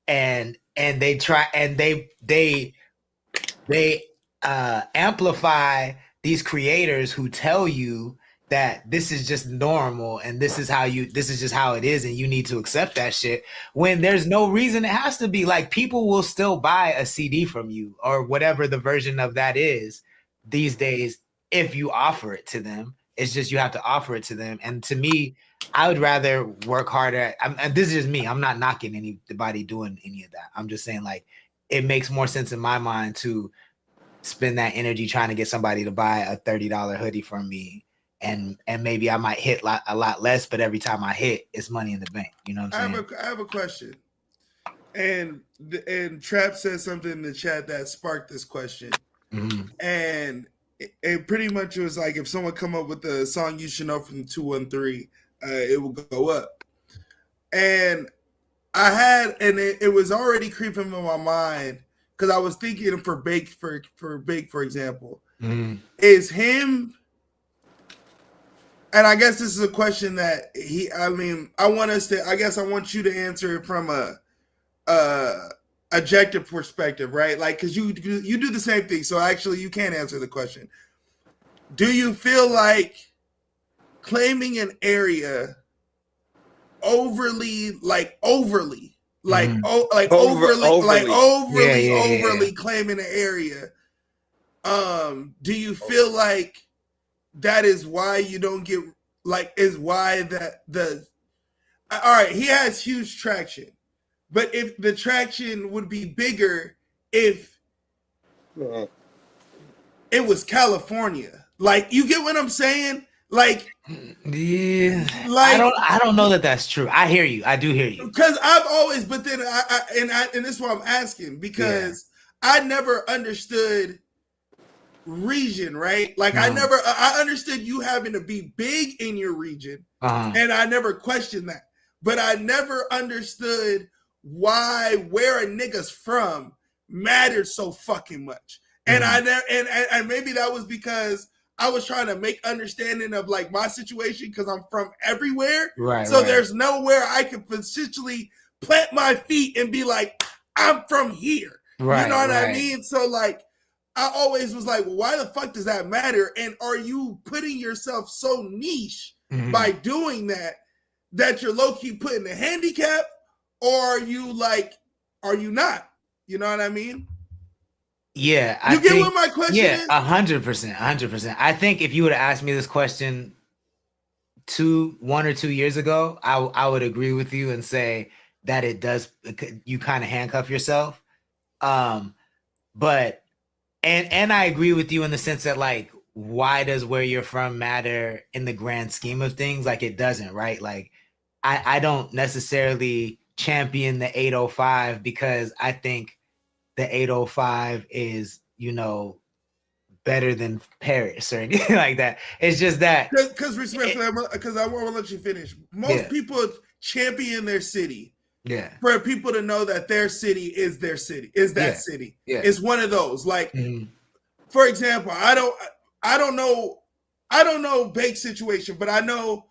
and they try and they amplify these creators who tell you that this is just normal and this is just how it is, and you need to accept that shit, when there's no reason it has to be. Like, people will still buy a CD from you or whatever the version of that is these days if you offer it to them. It's just you have to offer it to them. And to me, I would rather work harder. And this is just me. I'm not knocking anybody doing any of that. I'm just saying, like, it makes more sense in my mind to spend that energy trying to get somebody to buy a $30 hoodie from me. And maybe I might hit a lot less, but every time I hit, it's money in the bank. You know what I'm saying? I have a question. And Trap said something in the chat that sparked this question. Mm-hmm. And it pretty much was like, if someone come up with a song you should know from 213, it will go up. And I had, and it was already creeping in my mind because I was thinking for Big, for example, is him. And I guess this is a question that I want you to answer it from a objective perspective, right? Like, because you do the same thing. So actually, you can't answer the question. Do you feel like claiming an area overly claiming an area? Do you feel like that is why you don't get all right, he has huge traction, but if the traction would be bigger if it was California, like, you get what I'm saying? Like, yeah, like, I don't know that that's true. I hear you. I do hear you. Because I've always, but then and this is why I'm asking, because I never understood region, right? Like, I understood you having to be big in your region, and I never questioned that, but I never understood why where a nigga's from mattered so fucking much. And I never, and maybe that was because I was trying to make understanding of like my situation because I'm from everywhere, right? So there's nowhere I could potentially plant my feet and be like, I'm from here, right? You know what I mean? So like, I always was like, well, why the fuck does that matter? And are you putting yourself so niche by doing that you're low key putting a handicap, or are you not? You know what I mean? Yeah, you get what my question is? 100%. I think if you would have asked me this question 1 or 2 years ago, I would agree with you and say that it does. You kind of handcuff yourself, but and I agree with you in the sense that, like, why does where you're from matter in the grand scheme of things? Like, it doesn't, right? Like, I don't necessarily champion the 805 because I think the 805 is, better than Paris or anything like that. It's just that because I want to let you finish. Most people champion their city. Yeah. For people to know that their city is their city, is that city. Yeah. It's one of those. Like, for example, I don't know Bake's situation, but I know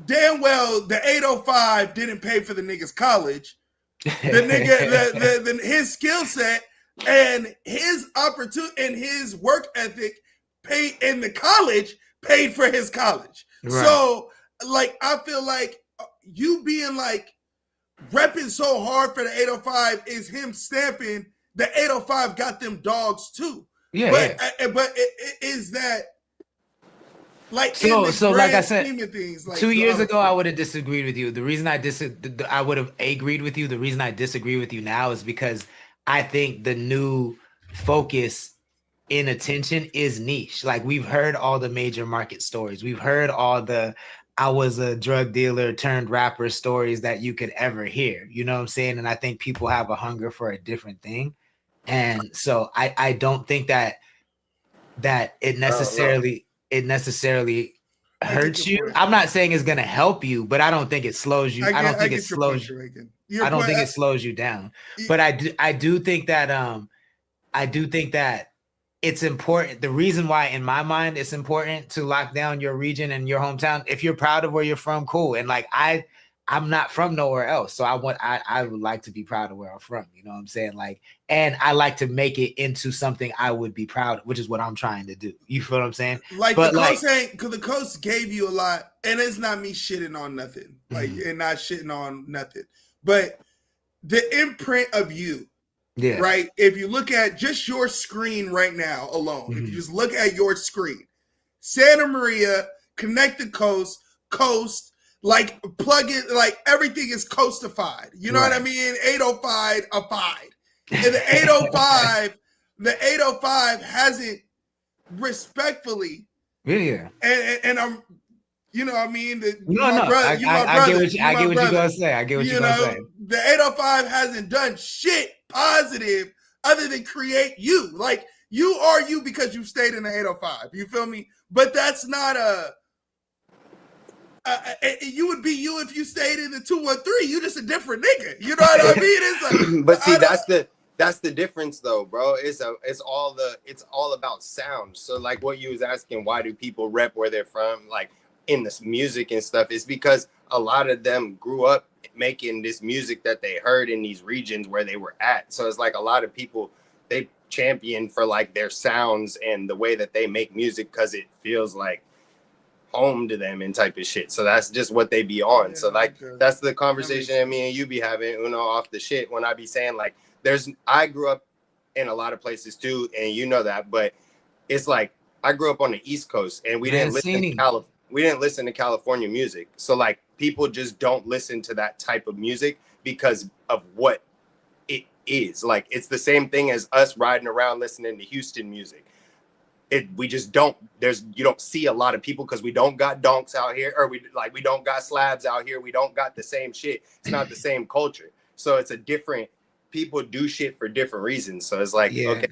damn well the 805 didn't pay for the nigga's college. The nigga, his skill set and his opportunity and his work ethic paid, and the college paid for his college. Right. So, like, I feel like you being like repping so hard for the 805 is him stamping the 805 got them dogs too. Yeah. But it is that. Like, so like I said, things, like, 2 years ago, I would have disagreed with you. The reason I would have agreed with you. The reason I disagree with you now is because I think the new focus in attention is niche. Like, we've heard all the major market stories. We've heard all the I was a drug dealer turned rapper stories that you could ever hear. You know what I'm saying? And I think people have a hunger for a different thing. And so I don't think that it necessarily hurts you. I'm not saying it's gonna help you, but I don't think it slows you. I don't think it slows you. I don't think it slows you down. But I do think that it's important. The reason why, in my mind, it's important to lock down your region and your hometown. If you're proud of where you're from, cool. And like, I'm not from nowhere else, so I would like to be proud of where I'm from. You know what I'm saying? Like, and I like to make it into something I would be proud of, which is what I'm trying to do. You feel what I'm saying? Like, but the coast because the coast gave you a lot, and it's not me shitting on nothing, like, and not shitting on nothing, but the imprint of you. Yeah. Right. If you look at just your screen right now alone, if you just look at your screen, Santa Maria, Connect the Coast, like, plug it, like, everything is coastified. You know what I mean? 805-ified. And the 805 hasn't respectfully. Yeah. And I'm, you know what I mean? I get what you're gonna say. I get what you're gonna say. The 805 hasn't done shit positive other than create you. Like, you are you because you stayed in the 805. You feel me? But that's not You would be you if you stayed in the 213. You just a different nigga. You know what I mean? It's like, but see, that's the difference, though, bro. It's all about sound. So, like, what you was asking, why do people rep where they're from, like in this music and stuff, is because a lot of them grew up making this music that they heard in these regions where they were at. So it's like a lot of people, they champion for like their sounds and the way that they make music because it feels like home to them and type of shit. So that's just what they be on. Yeah, so like that's the conversation that me and you be having, off the shit, when I be saying like I grew up in a lot of places too, and you know that, but it's like I grew up on the East Coast and we didn't listen to California music. So like people just don't listen to that type of music because of what it is. Like it's the same thing as us riding around listening to Houston music. We just don't, you don't see a lot of people because we don't got donks out here, or we don't got slabs out here. We don't got the same shit. It's not the same culture. So it's people do shit for different reasons. So it's like, okay,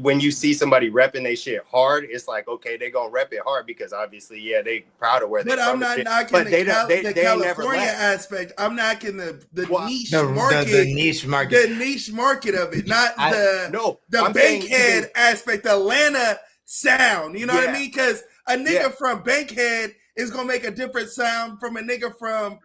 when you see somebody repping they shit hard, it's like, okay, they gonna rep it hard because obviously, they proud of where they're from. But I'm not knocking the California aspect. I'm knocking the niche market. The niche market. The niche market of it, not the Bankhead aspect, the Atlanta sound. You know what I mean? Because a nigga from Bankhead is gonna make a different sound from a nigga from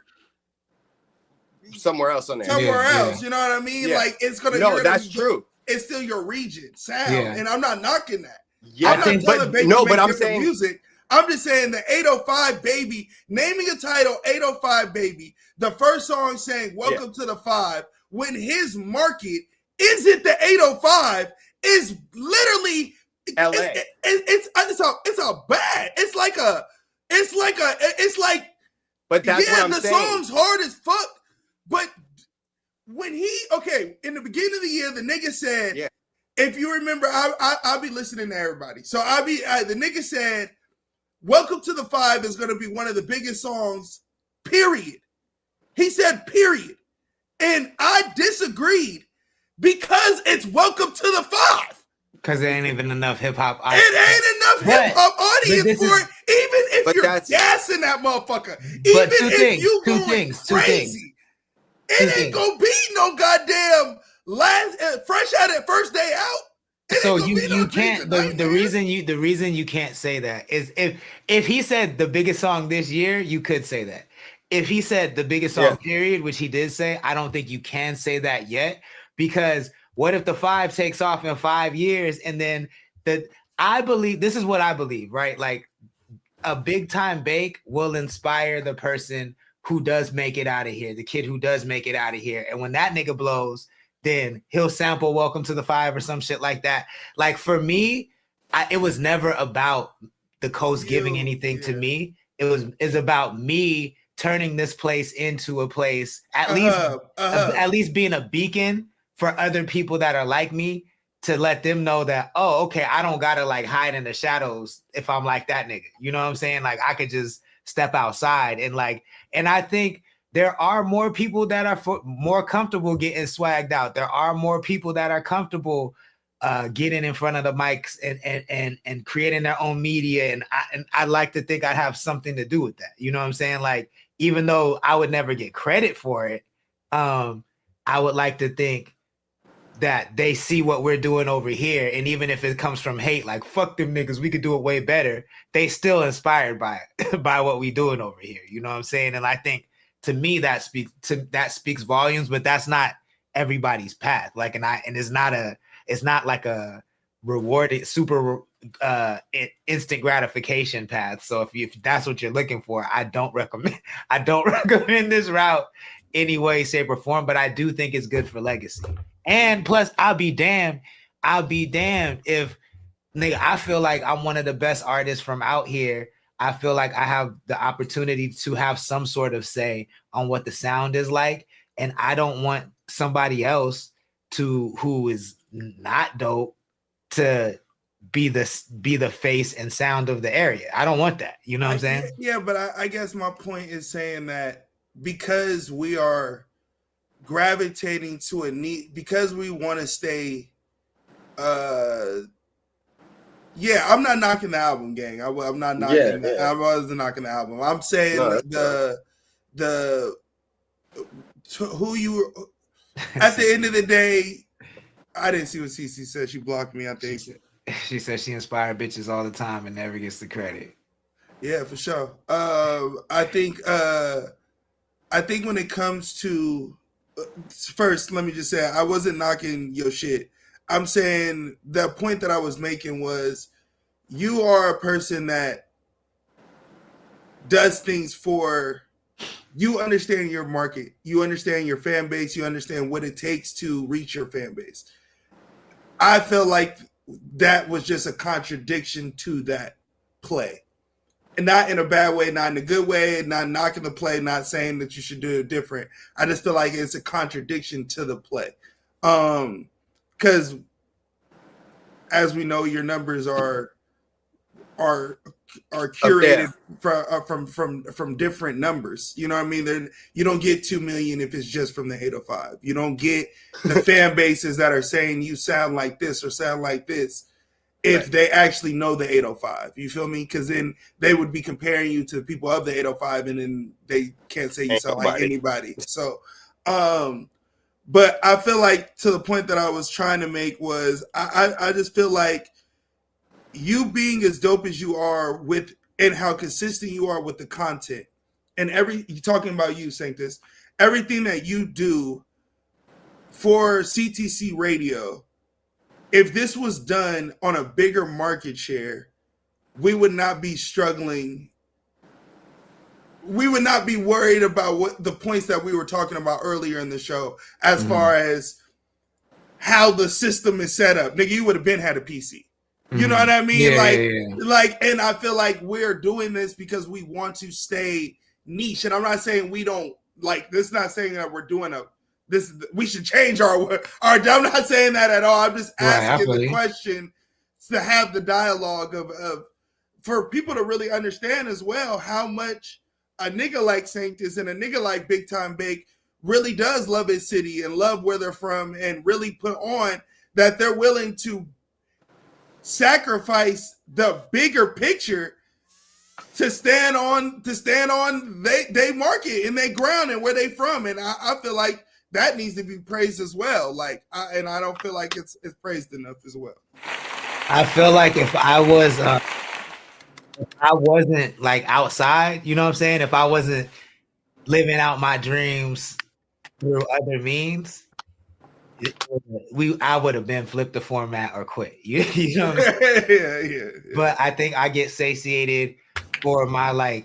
somewhere else on there. Somewhere else. You know what I mean? Like it's gonna. No, that's true. It's still your region sound, and I'm not knocking that. Yeah, I'm not telling Baby but I'm saying music. I'm just saying the 805 Baby, naming a title 805 Baby, the first song saying "Welcome to the 5," when his market isn't the 805, is literally LA. It's a bad. It's like. But that's what I'm saying. The song's hard as fuck, but. When in the beginning of the year, the nigga said, if you remember, I'll be listening to everybody. So the nigga said, "Welcome to the 5" is going to be one of the biggest songs, period. He said, period. And I disagreed because it's "Welcome to the 5." Because there ain't even enough hip hop. It ain't enough hip hop audience for it, even if you're gassing that motherfucker. Even if you going crazy. It ain't gonna be no goddamn fresh out at first day out. So you can't. The reason you can't say that is if he said the biggest song this year, you could say that. If he said the biggest song period, which he did say, I don't think you can say that yet, because what if the 5 takes off in 5 years and then I believe this is what I believe, right? Like a big time bake will inspire the person who does make it out of here, the kid who does make it out of here. And when that nigga blows, then he'll sample "Welcome to the 5" or some shit like that. Like for me, it was never about the coast giving anything to me. It's about me turning this place into a place, at least being a beacon for other people that are like me, to let them know that, oh, okay, I don't gotta like hide in the shadows if I'm like that nigga. You know what I'm saying? Like I could just step outside and I think there are more people that are more comfortable getting swagged out. There are more people that are comfortable getting in front of the mics and creating their own media. And I like to think I have something to do with that. You know what I'm saying? Like, even though I would never get credit for it, I would like to think that they see what we're doing over here. And even if it comes from hate, like fuck them niggas, we could do it way better. They still inspired by it, by what we doing over here. You know what I'm saying? And I think to me that speaks volumes, but that's not everybody's path. Like, it's not like a rewarded super instant gratification path. So if that's what you're looking for, I don't recommend this route any way, shape, or form, but I do think it's good for legacy. And plus, I'll be damned if, nigga, I feel like I'm one of the best artists from out here. I feel like I have the opportunity to have some sort of say on what the sound is like. And I don't want somebody else who is not dope to be the face and sound of the area. I don't want that. You know what I'm saying? Yeah, but I guess my point is saying that because we are gravitating to a need, because we want to stay Yeah, I'm not knocking the album, gang. I'm not knocking. I wasn't knocking the album. I'm saying who you. At the end of the day, I didn't see what CC said. She blocked me. I think she said she inspired bitches all the time and never gets the credit. Yeah, for sure. I think when it comes to first, let me just say I wasn't knocking your shit. I'm saying the point that I was making was you are a person that does things for you. Understand your market, you understand your fan base, you understand what it takes to reach your fan base. I feel like that was just a contradiction to that play. And not in a bad way, not in a good way, not knocking the play, not saying that you should do it different. I just feel like it's a contradiction to the play. Because as we know, your numbers are curated from different numbers. You know what I mean? You don't get 2 million if it's just from the 805. You don't get the fan bases that are saying you sound like this or sound like this if they actually know the 805. You feel me? Because then they would be comparing you to people of the 805, and then they can't say you sound like anybody. So, but I feel like to the point that I was trying to make was I just feel like you being as dope as you are with and how consistent you are with the content and you're talking about you, Sanctus, everything that you do for CTC Radio. If this was done on a bigger market share, we would not be struggling. We would not be worried about what the points that we were talking about earlier in the show, as far as how the system is set up. Nigga, you would have been had a PC. You know what I mean? And I feel like we're doing this because we want to stay niche. And I'm not saying we don't like this. Not saying that we're doing we should change our. I'm not saying that at all. I'm just asking the question to have the dialogue of for people to really understand as well how much a nigga like Sanctus and a nigga like Big Time Bake really does love his city and love where they're from and really put on that they're willing to sacrifice the bigger picture to stand on they market and they ground and where they from. And I feel like that needs to be praised as well. Like, I don't feel like it's praised enough as well. I feel like if I wasn't like outside, you know what I'm saying? If I wasn't living out my dreams through other means, I would have been flipped the format or quit. You know what I'm saying? Yeah. But I think I get satiated for my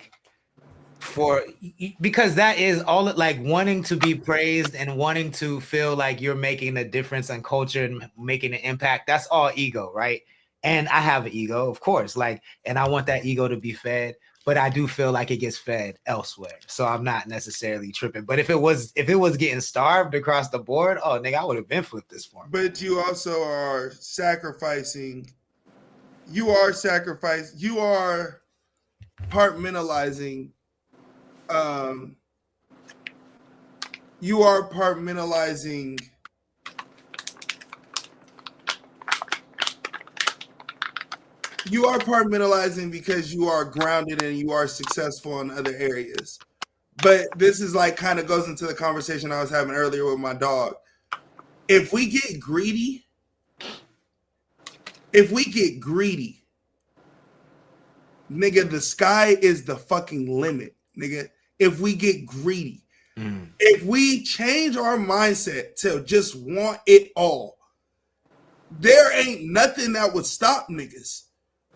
because that is all it, like wanting to be praised and wanting to feel like you're making a difference in culture and making an impact. That's all ego, right? And I have an ego, of course, and I want that ego to be fed, but I do feel like it gets fed elsewhere. So I'm not necessarily tripping. But if it was getting starved across the board, oh nigga, I would have been flipped this form. But you also are sacrificing. You are compartmentalizing. You are compartmentalizing. You are compartmentalizing because you are grounded and you are successful in other areas. But this is kind of goes into the conversation I was having earlier with my dog. If we get greedy, nigga, the sky is the fucking limit, nigga. If we get greedy, if we change our mindset to just want it all, there ain't nothing that would stop niggas.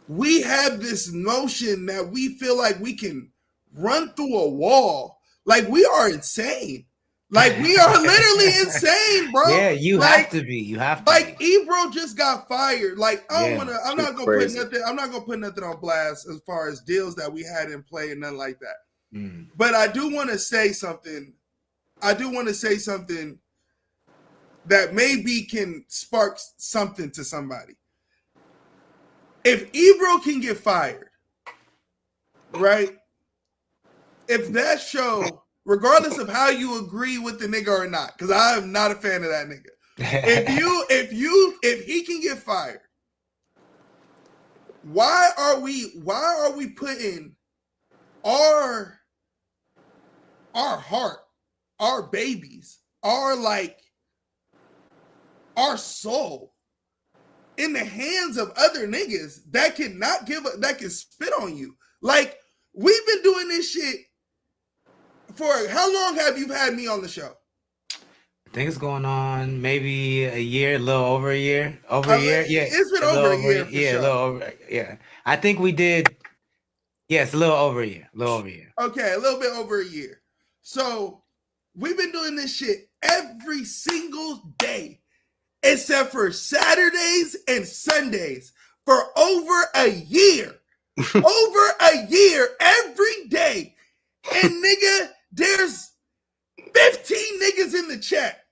We have this notion that we feel like we can run through a wall. Like we are insane. Like we are literally insane, bro. Yeah, you have to be. You have to. Like Ebro just got fired. Like I'm not gonna put nothing on blast as far as deals that we had in play and nothing like that. But I do want to say something. That maybe can spark something to somebody. If Ebro can get fired, right? If that show, regardless of how you agree with the nigga or not, because I am not a fan of that nigga. If he can get fired, why are we putting our heart, our babies, our soul in the hands of other niggas that can spit on you? Like, we've been doing this shit for how long have you had me on the show? I think it's going on maybe a year, a little over a year. Over a year, yeah. It's been over a year for yeah, sure. A little over, yeah. I think we did. Yes, a little over a year. Okay, a little bit over a year. So we've been doing this shit every single day, except for Saturdays and Sundays, for over a year. Over a year, every day. And nigga, there's 15 niggas in the chat.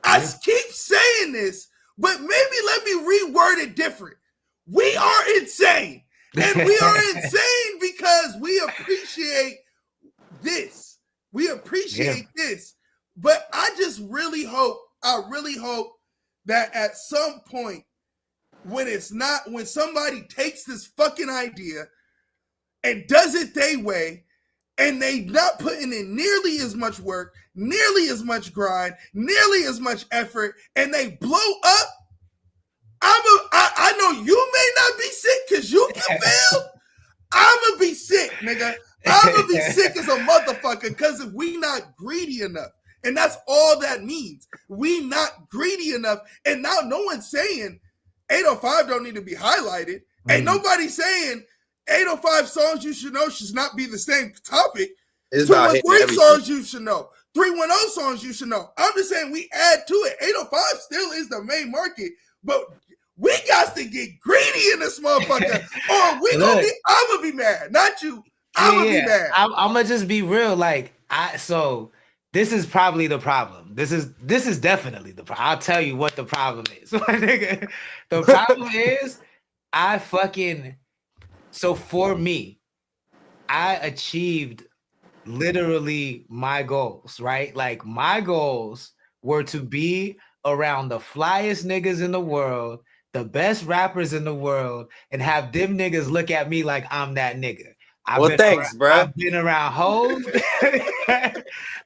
I keep saying this, but maybe let me reword it different. We are insane. And we are insane because we appreciate this. We appreciate this. But I really hope that at some point, when somebody takes this fucking idea and does it their way, and they not putting in nearly as much work, nearly as much grind, nearly as much effort, and they blow up, I know you may not be sick because you can feel. I'm going to be sick, nigga. I'm going to be sick as a motherfucker because we not greedy enough. And that's all that means. We not greedy enough. And now no one's saying 805 don't need to be highlighted. Ain't nobody saying 805 songs you should know should not be the same topic. 213 songs you should know. 310 songs you should know. I'm just saying we add to it. 805 still is the main market, but we got to get greedy in this motherfucker, or I'm gonna be mad. Not you. I'm gonna be mad. I'm gonna just be real. So this is probably the problem. This is definitely the problem. I'll tell you what the problem is. The problem is so for me, I achieved literally my goals, right? Like, my goals were to be around the flyest niggas in the world, the best rappers in the world, and have them niggas look at me like I'm that nigga. Thanks, bro. I've been around Hove.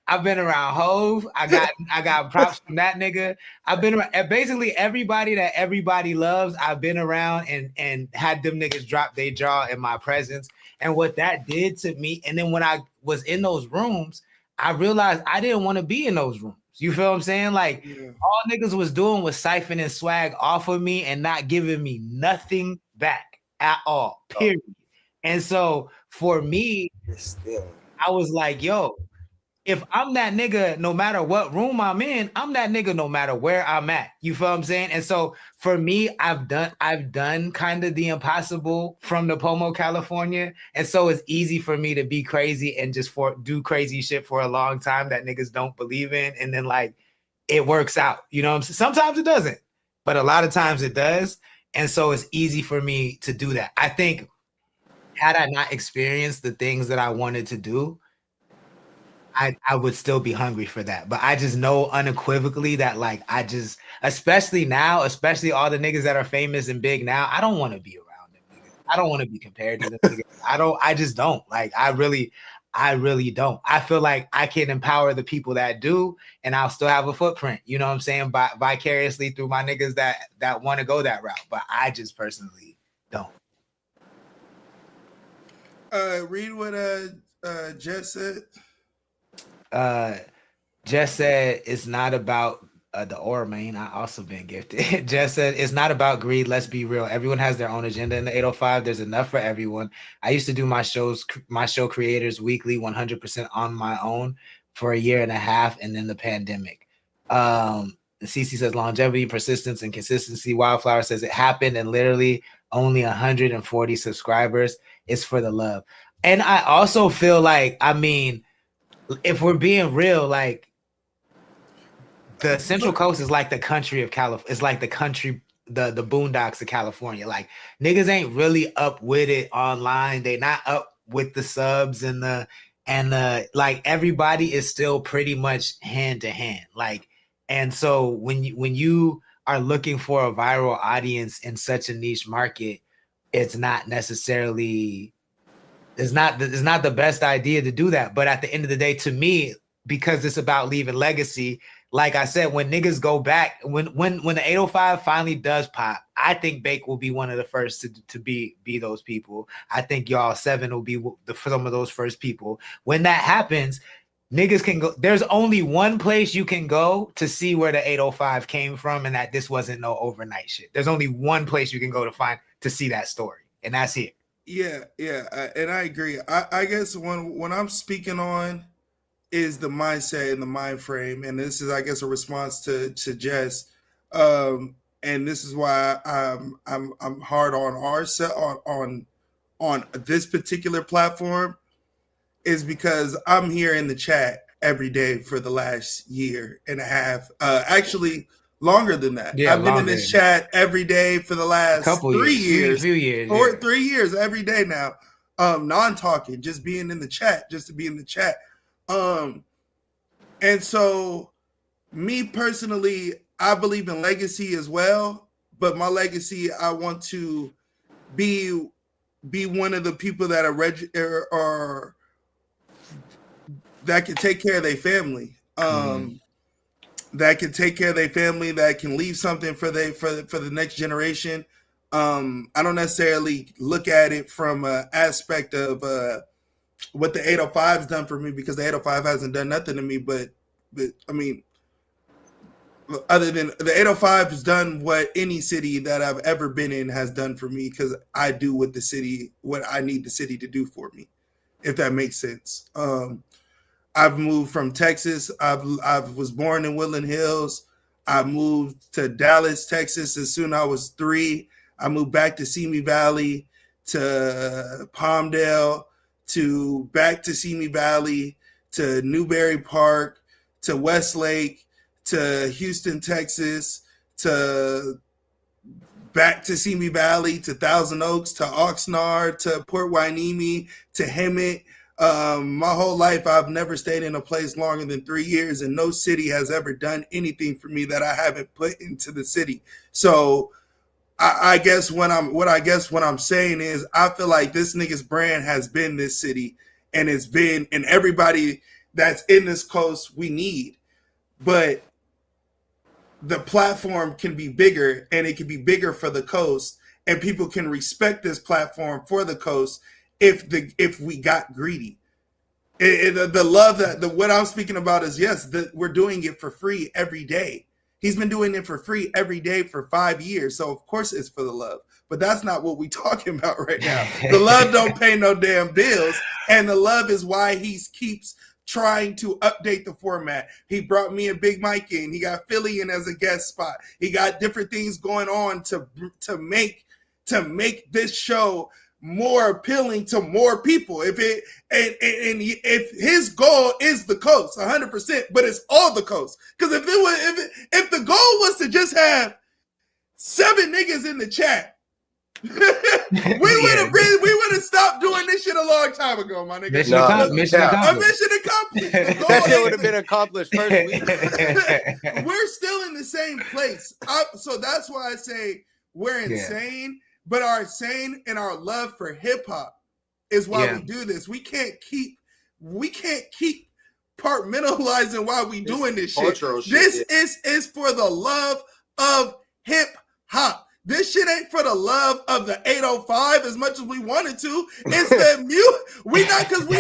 I've been around Hove. I got props from that nigga. I've been around basically everybody that everybody loves. I've been around and had them niggas drop their jaw in my presence. And what that did to me, and then when I was in those rooms, I realized I didn't want to be in those rooms. You feel what I'm saying? Like, all niggas was doing was siphoning swag off of me and not giving me nothing back at all, period. And so for me, I was like, yo, if I'm that nigga, no matter what room I'm in, I'm that nigga no matter where I'm at. You feel what I'm saying? And so for me, I've done kind of the impossible from the Pomo, California. And so it's easy for me to be crazy and just do crazy shit for a long time that niggas don't believe in. And then it works out. You know what I'm saying? Sometimes it doesn't, but a lot of times it does. And so it's easy for me to do that. I think had I not experienced the things that I wanted to do, I would still be hungry for that. But I just know unequivocally that especially now, especially all the niggas that are famous and big now, I don't want to be around them niggas. I don't want to be compared to them niggas. I just don't. I really don't. I feel like I can empower the people that do, and I'll still have a footprint, you know what I'm saying, vicariously through my niggas that want to go that route. But I just personally don't. Read what Jess said. Jess said it's not about the aura, man. I also been gifted. Jess said it's not about greed. Let's be real. Everyone has their own agenda in the 805. There's enough for everyone. I used to do my show creators weekly, 100% on my own for a year and a half, and then the pandemic. CC says longevity, persistence, and consistency. Wildflower says it happened, and literally only 140 subscribers. It's for the love. And I also feel like, if we're being real, the Central Coast is like the country of California. It's like the country, the boondocks of California. Like, niggas ain't really up with it online. They not up with the subs and everybody is still pretty much hand to hand. And so when you are looking for a viral audience in such a niche market, it's not necessarily, it's not the best idea to do that. But at the end of the day, to me, because it's about leaving legacy, like I said, when niggas go back, when the 805 finally does pop, I think Bake will be one of the first to be those people. I think y'all 7 will be some of those first people. When that happens, niggas can go. There's only one place you can go to see where the 805 came from, and that this wasn't no overnight shit. There's only one place you can go to see that story, and that's here. Yeah, and I agree. I guess when I'm speaking on is the mindset and the mind frame, and this is, I guess, a response to Jess, and this is why I'm hard on our set on this particular platform, is because I'm here in the chat every day for the last year and a half, actually longer than that. Yeah, I've been in this chat every day for the last 3 years, few years, or 3 years every day now, non-talking, just being in the chat, just to be in the chat. And so me personally, I believe in legacy as well, but my legacy, I want to be one of the people that are that can take care of their family, that can take care of their family, that can leave something for the next generation. I don't necessarily look at it from an aspect of what the 805's done for me, because the 805 hasn't done nothing to me, but I mean, other than the 805 has done what any city that I've ever been in has done for me, because I do what I need the city to do for me, if that makes sense. I've moved from Texas. I was born in Woodland Hills. I moved to Dallas, Texas as soon as I was 3. I moved back to Simi Valley, to Palmdale, back to Simi Valley, to Newberry Park, to Westlake, to Houston, Texas, to back to Simi Valley, to Thousand Oaks, to Oxnard, to Port Hueneme, to Hemet. My whole life, I've never stayed in a place longer than 3 years, and no city has ever done anything for me that I haven't put into the city. So I guess what I'm saying is, I feel like this nigga's brand has been this city, and it's been, and everybody that's in this coast we need, but the platform can be bigger, and it can be bigger for the coast, and people can respect this platform for the coast if we got greedy. The love what I'm speaking about is, yes, we're doing it for free every day. He's been doing it for free every day for 5 years. So of course it's for the love, but that's not what we're talking about right now. The love don't pay no damn bills. And the love is why he keeps trying to update the format. He brought me and Big Mike in. He got Philly in as a guest spot. He got different things going on to make this show more appealing to more people. If his goal is the coast 100%, but it's all the coast. Because if the goal was to just have 7 niggas in the chat, we would have stopped doing this shit a long time ago, my nigga. Mission accomplished. The goal That shit would have been accomplished first week. We're still in the same place. So that's why I say we're insane. But our insane and our love for hip hop is why we do this. We can't keep compartmentalizing why we doing this shit. This is for the love of hip hop. This shit ain't for the love of the 805 as much as we wanted to. It's the we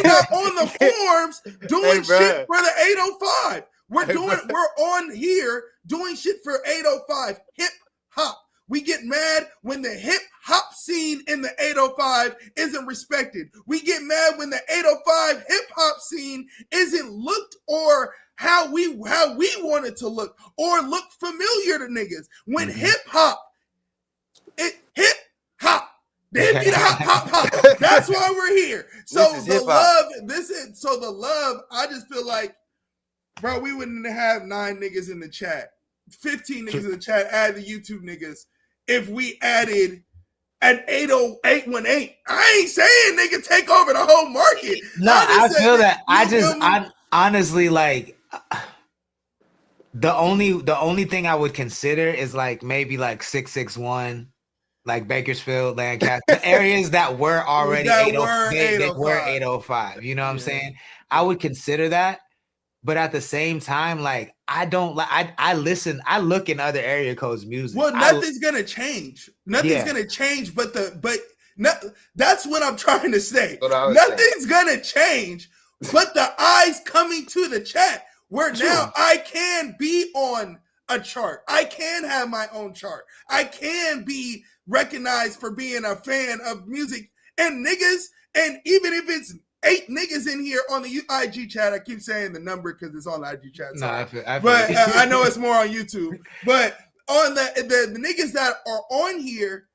not on the forums doing shit for the 805. We're on here doing shit for 805 hip hop. We get mad when the hip hop scene in the 805 isn't respected. We get mad when the 805 hip hop scene isn't looked or how we want it to look, or look familiar to niggas. When hip hop, the hippie the hop. That's why we're here. So the love, I just feel like, bro, we wouldn't have 9 niggas in the chat, 15 niggas in the chat, add the YouTube niggas, if we added an 80818. I ain't saying nigga take over the whole market. No, I feel that. I honestly, like, the only thing I would consider is like maybe like 661 like Bakersfield, Lancaster, the areas that were already That 80, were they were 805. 805. You know what I'm saying? I would consider that, but at the same time, like I don't like I listen, I look in other area codes music. Well, nothing's gonna change. Nothing's gonna change, but that's what I'm trying to say. Nothing's gonna change, but the eyes coming to the chat where now I can be on a chart. I can have my own chart. I can be recognized for being a fan of music and niggas. And even if it's 8 niggas in here on the IG chat, I keep saying the number because it's on the IG chat. No, I feel but I know it's more on YouTube. But on the niggas that are on here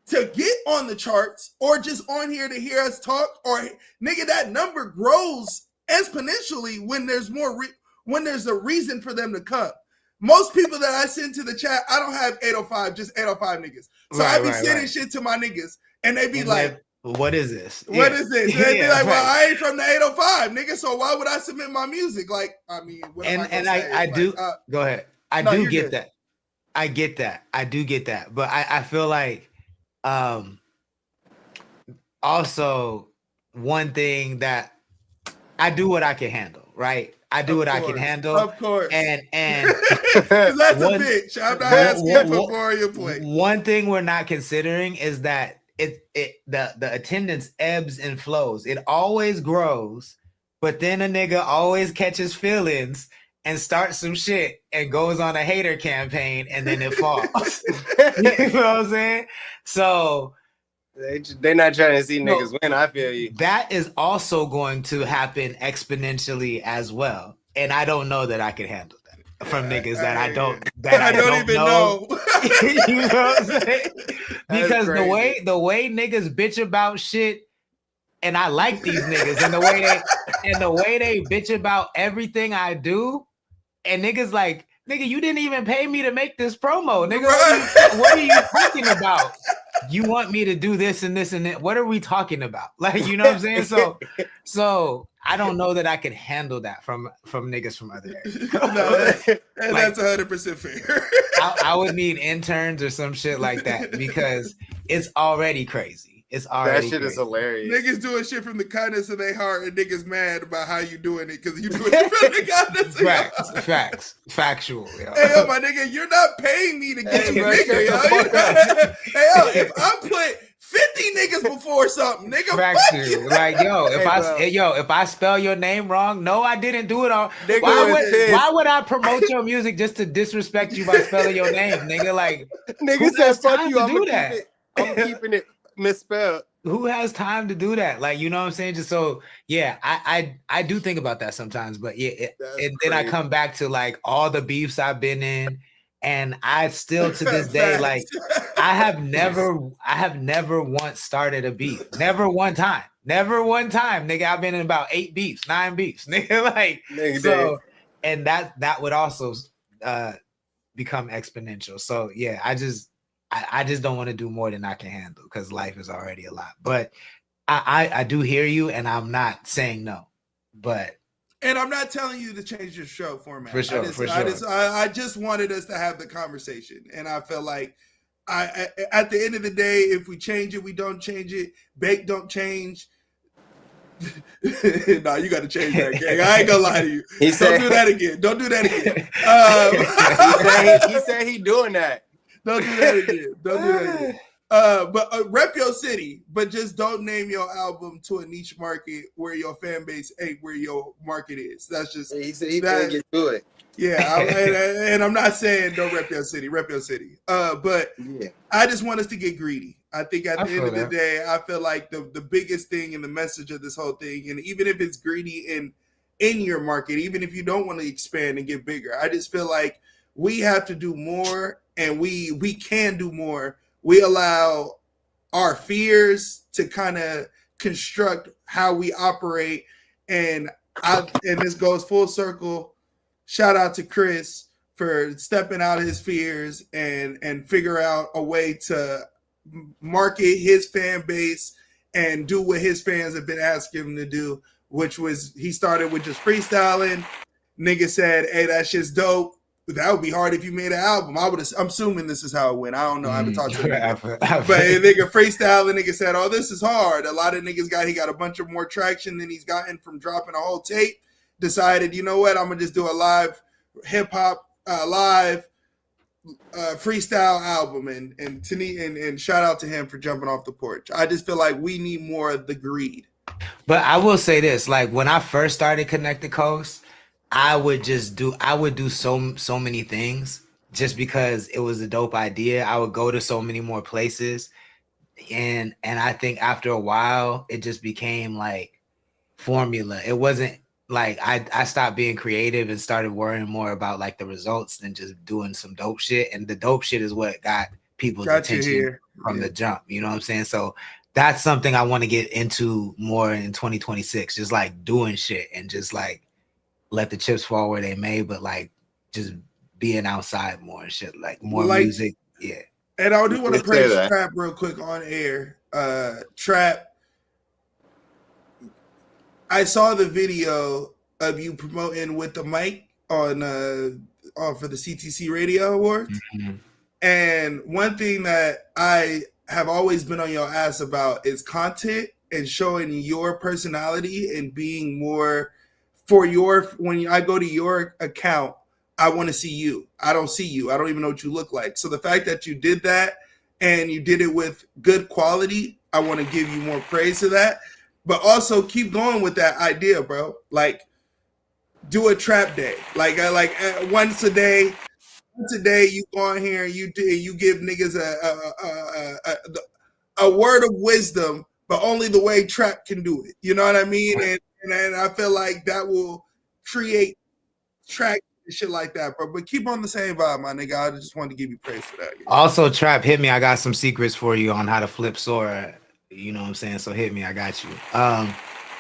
to get on the charts or just on here to hear us talk, or nigga, that number grows exponentially when there's more when there's a reason for them to come. Most people that I send to the chat, I don't have 805, just 805 niggas. So I be sending shit to my niggas, and they be like, what is this? What is this? And they be like, well, I ain't from the 805, nigga, so why would I submit my music? Like, I mean, what am I gonna say? I do go ahead. I do get good. that. I get that. I do get that. But I feel like also one thing that I do what I can handle, right? I do what I can handle. Of course. And that's a bitch. I'm not asking for more of your plate. One thing we're not considering is that the attendance ebbs and flows. It always grows, but then a nigga always catches feelings and starts some shit and goes on a hater campaign, and then it falls. You know what I'm saying? So they're not trying to see niggas win. I feel you. That is also going to happen exponentially as well, and I don't know that I can handle that from niggas that I don't even know. You know what I'm saying? Because the way niggas bitch about shit, and I like these niggas, and the way they bitch about everything I do, and niggas like, nigga, you didn't even pay me to make this promo, nigga. What are you talking about? You want me to do this and this and that? What are we talking about? Like, you know what I'm saying? So I don't know that I could handle that from niggas from other areas. That's 100% fair. I would need interns or some shit like that because it's already crazy. It's already that shit is hilarious. Niggas doing shit from the kindness of their heart, and niggas mad about how you doing it because you doing it from the kindness of your heart. Facts, factual. Yo. Hey, yo, my nigga, you're not paying me to get you nigga, yo. Hey, yo, if I put 50 niggas before something, nigga, fuck you. Like, yo, if I spell your name wrong, no, I didn't do it all. Why would I promote your music just to disrespect you by spelling your name, nigga? Like, nigga says fuck you. I'm keeping it misspelled. Who has time to do that? Like, you know what I'm saying? Just so, yeah, I do think about that sometimes, but yeah, and then I come back to like all the beefs I've been in, and I still to this day, like, I have never once started a beef. Never one time, nigga. I've been in about 8 beefs, 9 beefs, nigga. Like, so, and that would also become exponential. So yeah, I just don't want to do more than I can handle because life is already a lot. But I do hear you, and I'm not saying no. And I'm not telling you to change your show format. For sure. I just wanted us to have the conversation, and I feel like at the end of the day, if we change it, we don't change it. Bake don't change. No, you got to change that, gang. I ain't gonna lie to you. Don't do that again. He said he doing that. Don't do that again. But rep your city, but just don't name your album to a niche market where your fan base ain't where your market is. That's just he said he couldn't get to it. Yeah, and I'm not saying don't rep your city, rep your city. But yeah. I just want us to get greedy. I think at the end of the day, I feel like the biggest thing and the message of this whole thing, and even if it's greedy in your market, even if you don't want to expand and get bigger, I just feel like we have to do more, and we can do more. We allow our fears to kind of construct how we operate, and this goes full circle. Shout out to Chris for stepping out of his fears and figure out a way to market his fan base and do what his fans have been asking him to do, which was he started with just freestyling. Nigga said, hey, that shit's dope. That would be hard if you made an album. I'm assuming this is how it went. I don't know. I haven't talked to him. But a nigga freestyle, the nigga said, "Oh, this is hard." A lot of niggas he got a bunch of more traction than he's gotten from dropping a whole tape. Decided, you know what? I'm gonna just do a live hip hop, live freestyle album, and shout out to him for jumping off the porch. I just feel like we need more of the greed. But I will say this: like when I first started Connect the Coast, I would do so many things just because it was a dope idea. I would go to so many more places, and I think after a while it just became like formula. It wasn't like I stopped being creative and started worrying more about like the results than just doing some dope shit. And the dope shit is what got people's attention from the jump. You know what I'm saying? So that's something I want to get into more in 2026. Just like doing shit and just like let the chips fall where they may, but like just being outside more and shit, like more music. Yeah. And I do want to praise Trap real quick on air. Trap, I saw the video of you promoting with the mic on for the CTC Radio Awards. Mm-hmm. And one thing that I have always been on your ass about is content and showing your personality and being more when I go to your account, I want to see you. I don't see you. I don't even know what you look like. So the fact that you did that and you did it with good quality, I want to give you more praise to that. But also keep going with that idea, bro. Like do a trap day. Like once a day you go on here and you give niggas a word of wisdom, but only the way Trap can do it. You know what I mean? And I feel like that will create track and shit like that, bro. But keep on the same vibe, my nigga. I just wanted to give you praise for that. Yeah. Also, Trap, hit me. I got some secrets for you on how to flip Sora. You know what I'm saying? So hit me. I got you.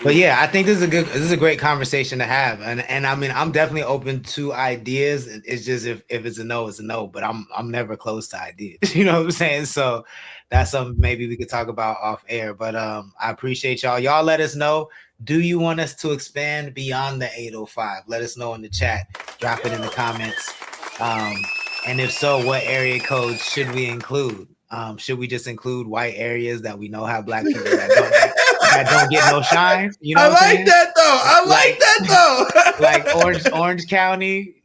But yeah, I think this is a great conversation to have. And I mean, I'm definitely open to ideas. It's just if it's a no, it's a no. But I'm never close to ideas. You know what I'm saying? So that's something maybe we could talk about off air. But I appreciate y'all. Y'all let us know. Do you want us to expand beyond the 805? Let us know in the chat. Drop it in the comments. And if so, what area codes should we include? Should we just include white areas that we know have black people that don't get no shine? You know I like that though. I like that though. Like Orange County,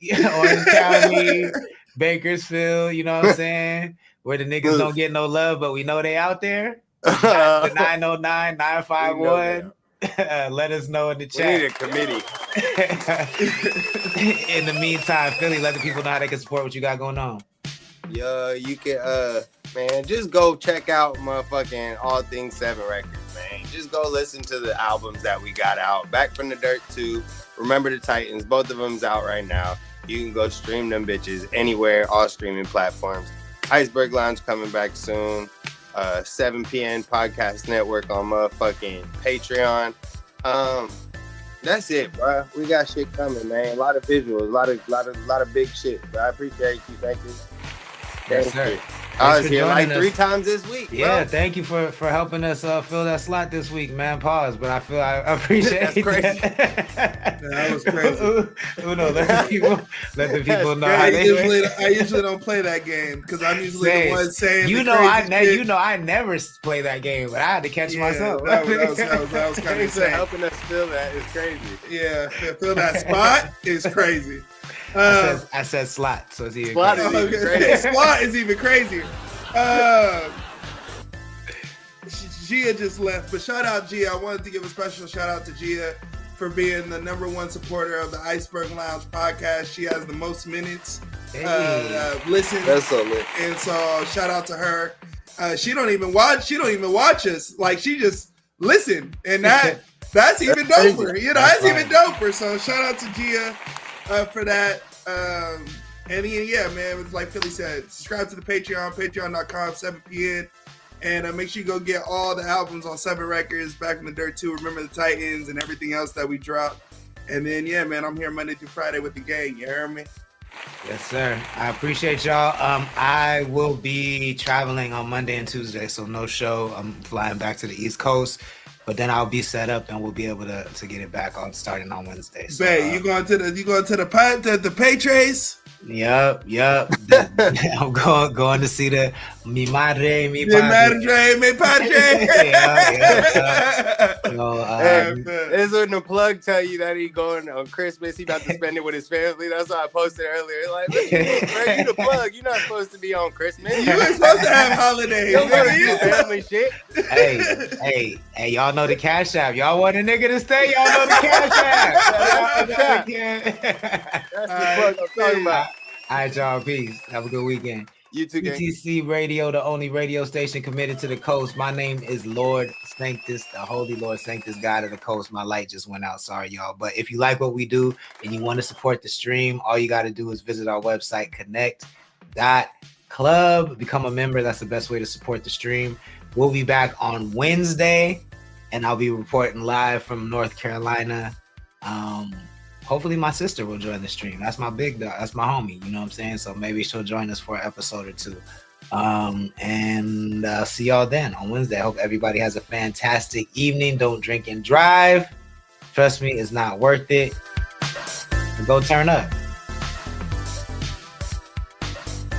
Bakersfield, you know what I'm saying? Where the niggas don't get no love, but we know they out there. The 909, 951. Let us know in the chat. We need a committee. In the meantime, Philly, let the people know how they can support what you got going on. Yeah, you can man, just go check out motherfucking All Things 7 Records, man. Just go listen to the albums that we got out. Back from the Dirt 2, Remember the Titans, both of them's out right now. You can go stream them bitches anywhere, all streaming platforms. Iceberg Lounge coming back soon. 7 p.m. Podcast Network on motherfucking Patreon. That's it, bro. We got shit coming, man. A lot of visuals, a lot of big shit. But I appreciate you. Thank you. Yes, sir. I was here like 3 times this week, bro. Yeah, thank you for helping us fill that slot this week, man. Pause, but I appreciate That's crazy. That was crazy. Uno, let the people know how I usually don't play that game because I'm usually the one saying I never play that game, but I had to catch myself. That was kind of insane. Helping us fill that is crazy. Yeah, fill that spot is crazy. I said slot, so it's even crazy. Slot is even crazier. Gia just left, but shout out Gia. I wanted to give a special shout out to Gia for being the #1 supporter of the Iceberg Lounge podcast. She has the most minutes listened. That's so lit. And so shout out to her. She don't even watch us. Like she just listen, and that's even doper. You know, that's even doper. So shout out to Gia for that. And yeah, man, it's like Philly said, subscribe to the Patreon, patreon.com, 7pn. And make sure you go get all the albums on 7 Records, Back from the Dirt 2, Remember the Titans, and everything else that we dropped. And then, yeah, man, I'm here Monday through Friday with the gang. You heard me? Yes, sir. I appreciate y'all. I will be traveling on Monday and Tuesday, so no show. I'm flying back to the East Coast. But then I'll be set up and we'll be able to get it back on starting on Wednesday. So, Bae, you going to the pay trace? Yep. I'm going to see the mi madre, mi Mi padre. madre, mi padre. Yeah. So, This is when the plug tell you that he going on Christmas. He about to spend it with his family. That's what I posted earlier. Like, look at this, bro. You the plug. You're not supposed to be on Christmas. You ain't supposed to have holidays. Don't go to your family shit. Hey, y'all know the Cash App. Y'all want a nigga to stay? Y'all know the Cash App. That's the plug I'm talking about. All right, y'all. Peace. Have a good weekend. You too, gang. CTC Radio, the only radio station committed to the coast. My name is Lord Sanctus, the Holy Lord Sanctus, God of the coast. My light just went out. Sorry, y'all. But if you like what we do and you want to support the stream, all you got to do is visit our website, connect.club. Become a member. That's the best way to support the stream. We'll be back on Wednesday, and I'll be reporting live from North Carolina. Hopefully my sister will join the stream. That's my big dog. That's my homie. You know what I'm saying? So maybe she'll join us for an episode or two. And see y'all then on Wednesday. I hope everybody has a fantastic evening. Don't drink and drive. Trust me, it's not worth it. Go turn up.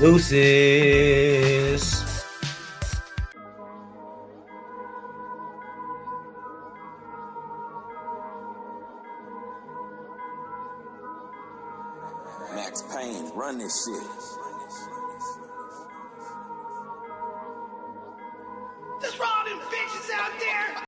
Deuces. Max Payne, run this shit.